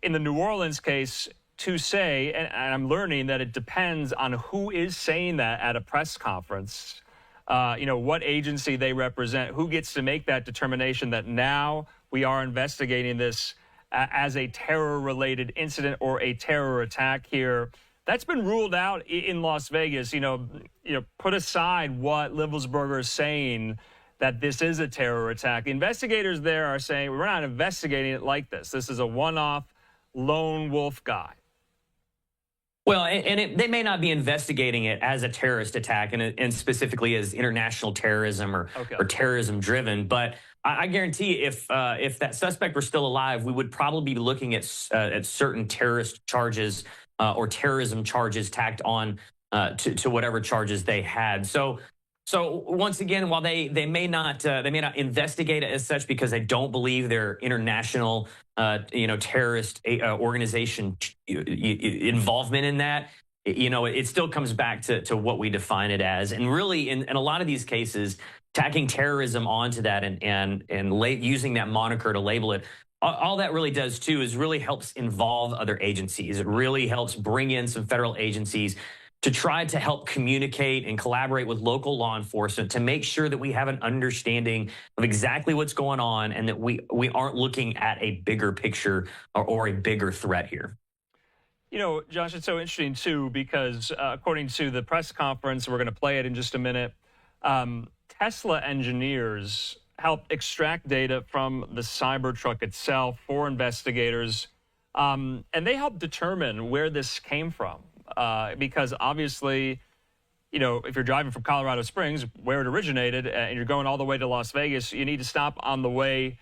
in the New Orleans case to say, and I'm learning that it depends on who is saying that at a press conference, you know, what agency they represent, who gets to make that determination that now we are investigating this as a terror-related incident or a terror attack here. That's been ruled out in Las Vegas. You know, put aside what Livelsberger is saying, that this is a terror attack. The investigators there are saying, we're not investigating it like this. This is a one-off lone wolf guy. Well, they may not be investigating it as a terrorist attack and specifically as international terrorism or terrorism driven. But I guarantee if that suspect were still alive, we would probably be looking at certain terrorist charges or terrorism charges tacked on to whatever charges they had. So once again, while they may not investigate it as such because they don't believe their international terrorist organization involvement in that, you know, it still comes back to what we define it as. And really, in a lot of these cases, tacking terrorism onto that and using that moniker to label it, all that really does too is really helps involve other agencies. It really helps bring in some federal agencies to try to help communicate and collaborate with local law enforcement to make sure that we have an understanding of exactly what's going on and that we aren't looking at a bigger picture or a bigger threat here. You know, Josh, it's so interesting, too, because according to the press conference, we're going to play it in just a minute, Tesla engineers helped extract data from the Cybertruck itself for investigators, and they helped determine where this came from. Because obviously, you know, if you're driving from Colorado Springs, where it originated, and you're going all the way to Las Vegas, you need to stop on the way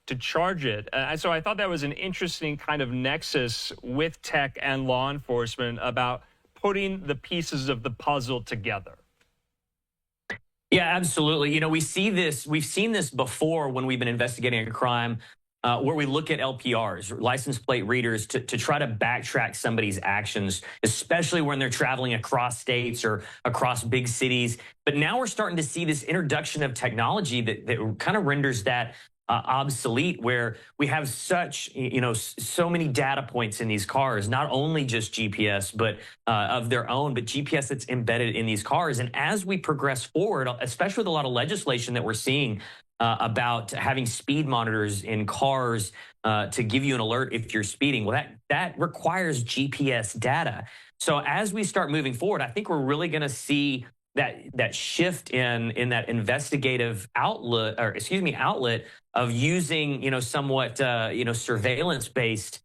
to charge it. And so I thought that was an interesting kind of nexus with tech and law enforcement about putting the pieces of the puzzle together. Yeah, absolutely. You know, we've seen this before when we've been investigating a crime. Where we look at LPRs, license plate readers, to try to backtrack somebody's actions, especially when they're traveling across states or across big cities. But now we're starting to see this introduction of technology that kind of renders that obsolete, where we have so many data points in these cars, not only just GPS, but of their own, but GPS that's embedded in these cars. And as we progress forward, especially with a lot of legislation that we're seeing about having speed monitors in cars to give you an alert if you're speeding. Well, that requires GPS data. So as we start moving forward, I think we're really going to see that shift in that investigative outlet of using, somewhat, surveillance-based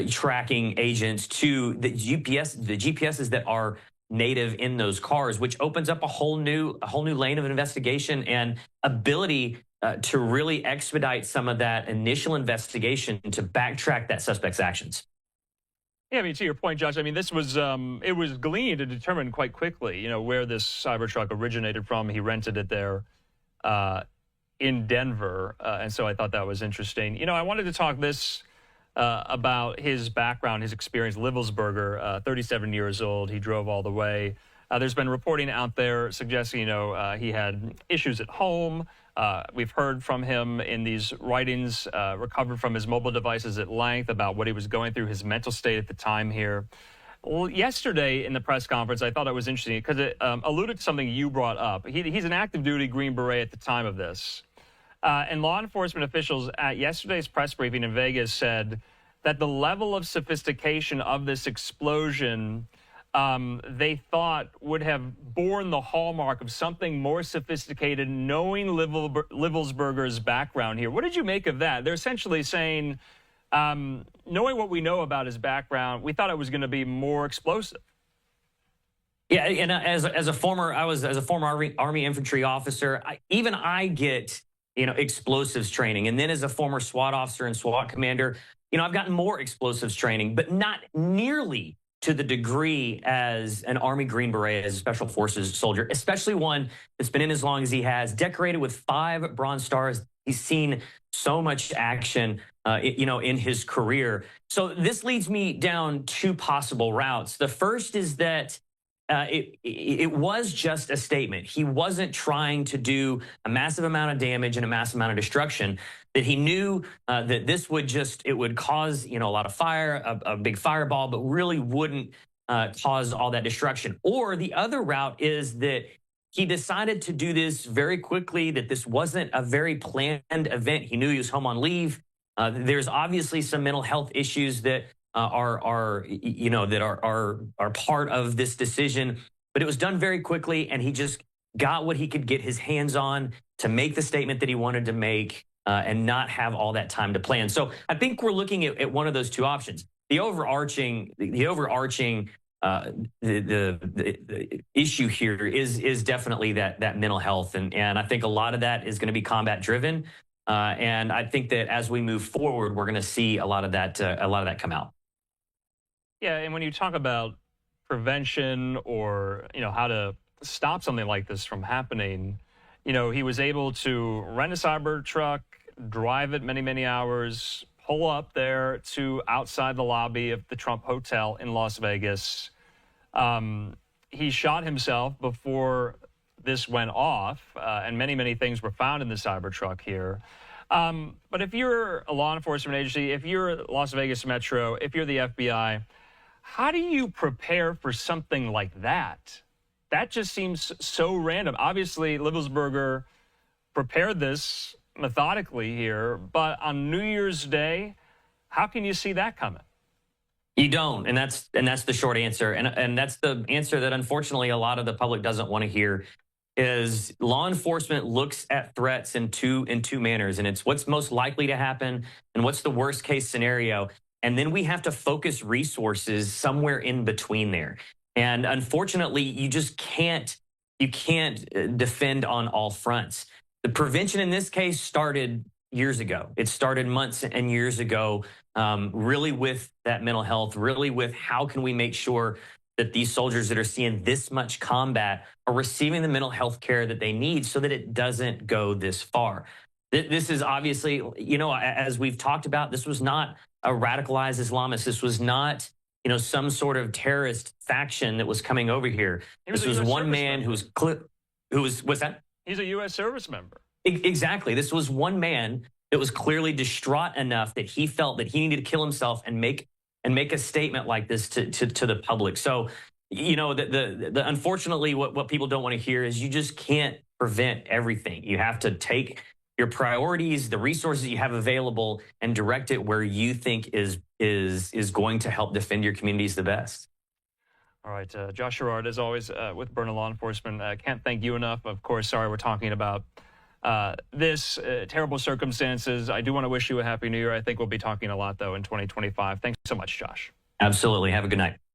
tracking agents to the GPSs that are native in those cars, which opens up a whole new lane of investigation and ability to really expedite some of that initial investigation to backtrack that suspect's actions. Yeah, I mean, to your point, Josh, I mean, this was it was gleaned and determined quite quickly, where this Cybertruck originated from. He rented it there in Denver, and so I thought that was interesting. I wanted to talk about his background, his experience. Livelsberger, 37 years old. He drove all the way. There's been reporting out there suggesting, he had issues at home. We've heard from him in these writings, recovered from his mobile devices at length about what he was going through, his mental state at the time here. Well, yesterday in the press conference, I thought it was interesting because it alluded to something you brought up. He's an active duty Green Beret at the time of this. And law enforcement officials at yesterday's press briefing in Vegas said that the level of sophistication of this explosion they thought would have borne the hallmark of something more sophisticated, knowing Livelsberger's background here. What did you make of that? They're essentially saying, knowing what we know about his background, we thought it was going to be more explosive. Yeah, and as a former Army infantry officer, I get explosives training, and then as a former SWAT officer and SWAT commander, I've gotten more explosives training, but not nearly to the degree as an Army Green Beret, as a Special Forces soldier, especially one that's been in as long as he has, decorated with 5 Bronze Stars. He's seen so much action, in his career. So this leads me down 2 possible routes. The first is that it was just a statement. He wasn't trying to do a massive amount of damage and a massive amount of destruction. That he knew that this would it would cause, a lot of fire, a big fireball, but really wouldn't cause all that destruction. Or the other route is that he decided to do this very quickly, that this wasn't a very planned event. He knew he was home on leave. There's obviously some mental health issues that are part of this decision, but it was done very quickly, and he just got what he could get his hands on to make the statement that he wanted to make, and not have all that time to plan. So I think we're looking at one of those 2 options. The overarching the issue here is definitely that mental health, and I think a lot of that is going to be combat driven, and I think that as we move forward, we're going to see a lot of that come out. Yeah, and when you talk about prevention or how to stop something like this from happening, he was able to rent a Cybertruck, drive it many hours, pull up there to outside the lobby of the Trump Hotel in Las Vegas. He shot himself before this went off, and many things were found in the Cybertruck here. But if you're a law enforcement agency, if you're Las Vegas Metro, if you're the FBI, how do you prepare for something like that? That just seems so random. Obviously, Livelsberger prepared this methodically here, but on New Year's Day, how can you see that coming? You don't, and that's the short answer, and that's the answer that unfortunately a lot of the public doesn't want to hear. Is law enforcement looks at threats in two manners, and it's what's most likely to happen and what's the worst case scenario, and then we have to focus resources somewhere in between there. And unfortunately, you can't defend on all fronts. The prevention in this case started years ago. It started months and years ago, really with that mental health, really with how can we make sure that these soldiers that are seeing this much combat are receiving the mental health care that they need so that it doesn't go this far. This is obviously, as we've talked about, this was not a radicalized Islamist. This was not, some sort of terrorist faction that was coming over here. This was one man who was, what's that? He's a U.S. service member. Exactly. This was one man that was clearly distraught enough that he felt that he needed to kill himself and make a statement like this to the public. So, the unfortunately, what people don't want to hear is you just can't prevent everything. You have to take your priorities, the resources you have available, and direct it where you think is going to help defend your communities the best. All right, Josh Sherrard, as always, with Berna Law Enforcement. Can't thank you enough. Of course, sorry we're talking about this terrible circumstances. I do want to wish you a happy new year. I think we'll be talking a lot, though, in 2025. Thanks so much, Josh. Absolutely. Have a good night.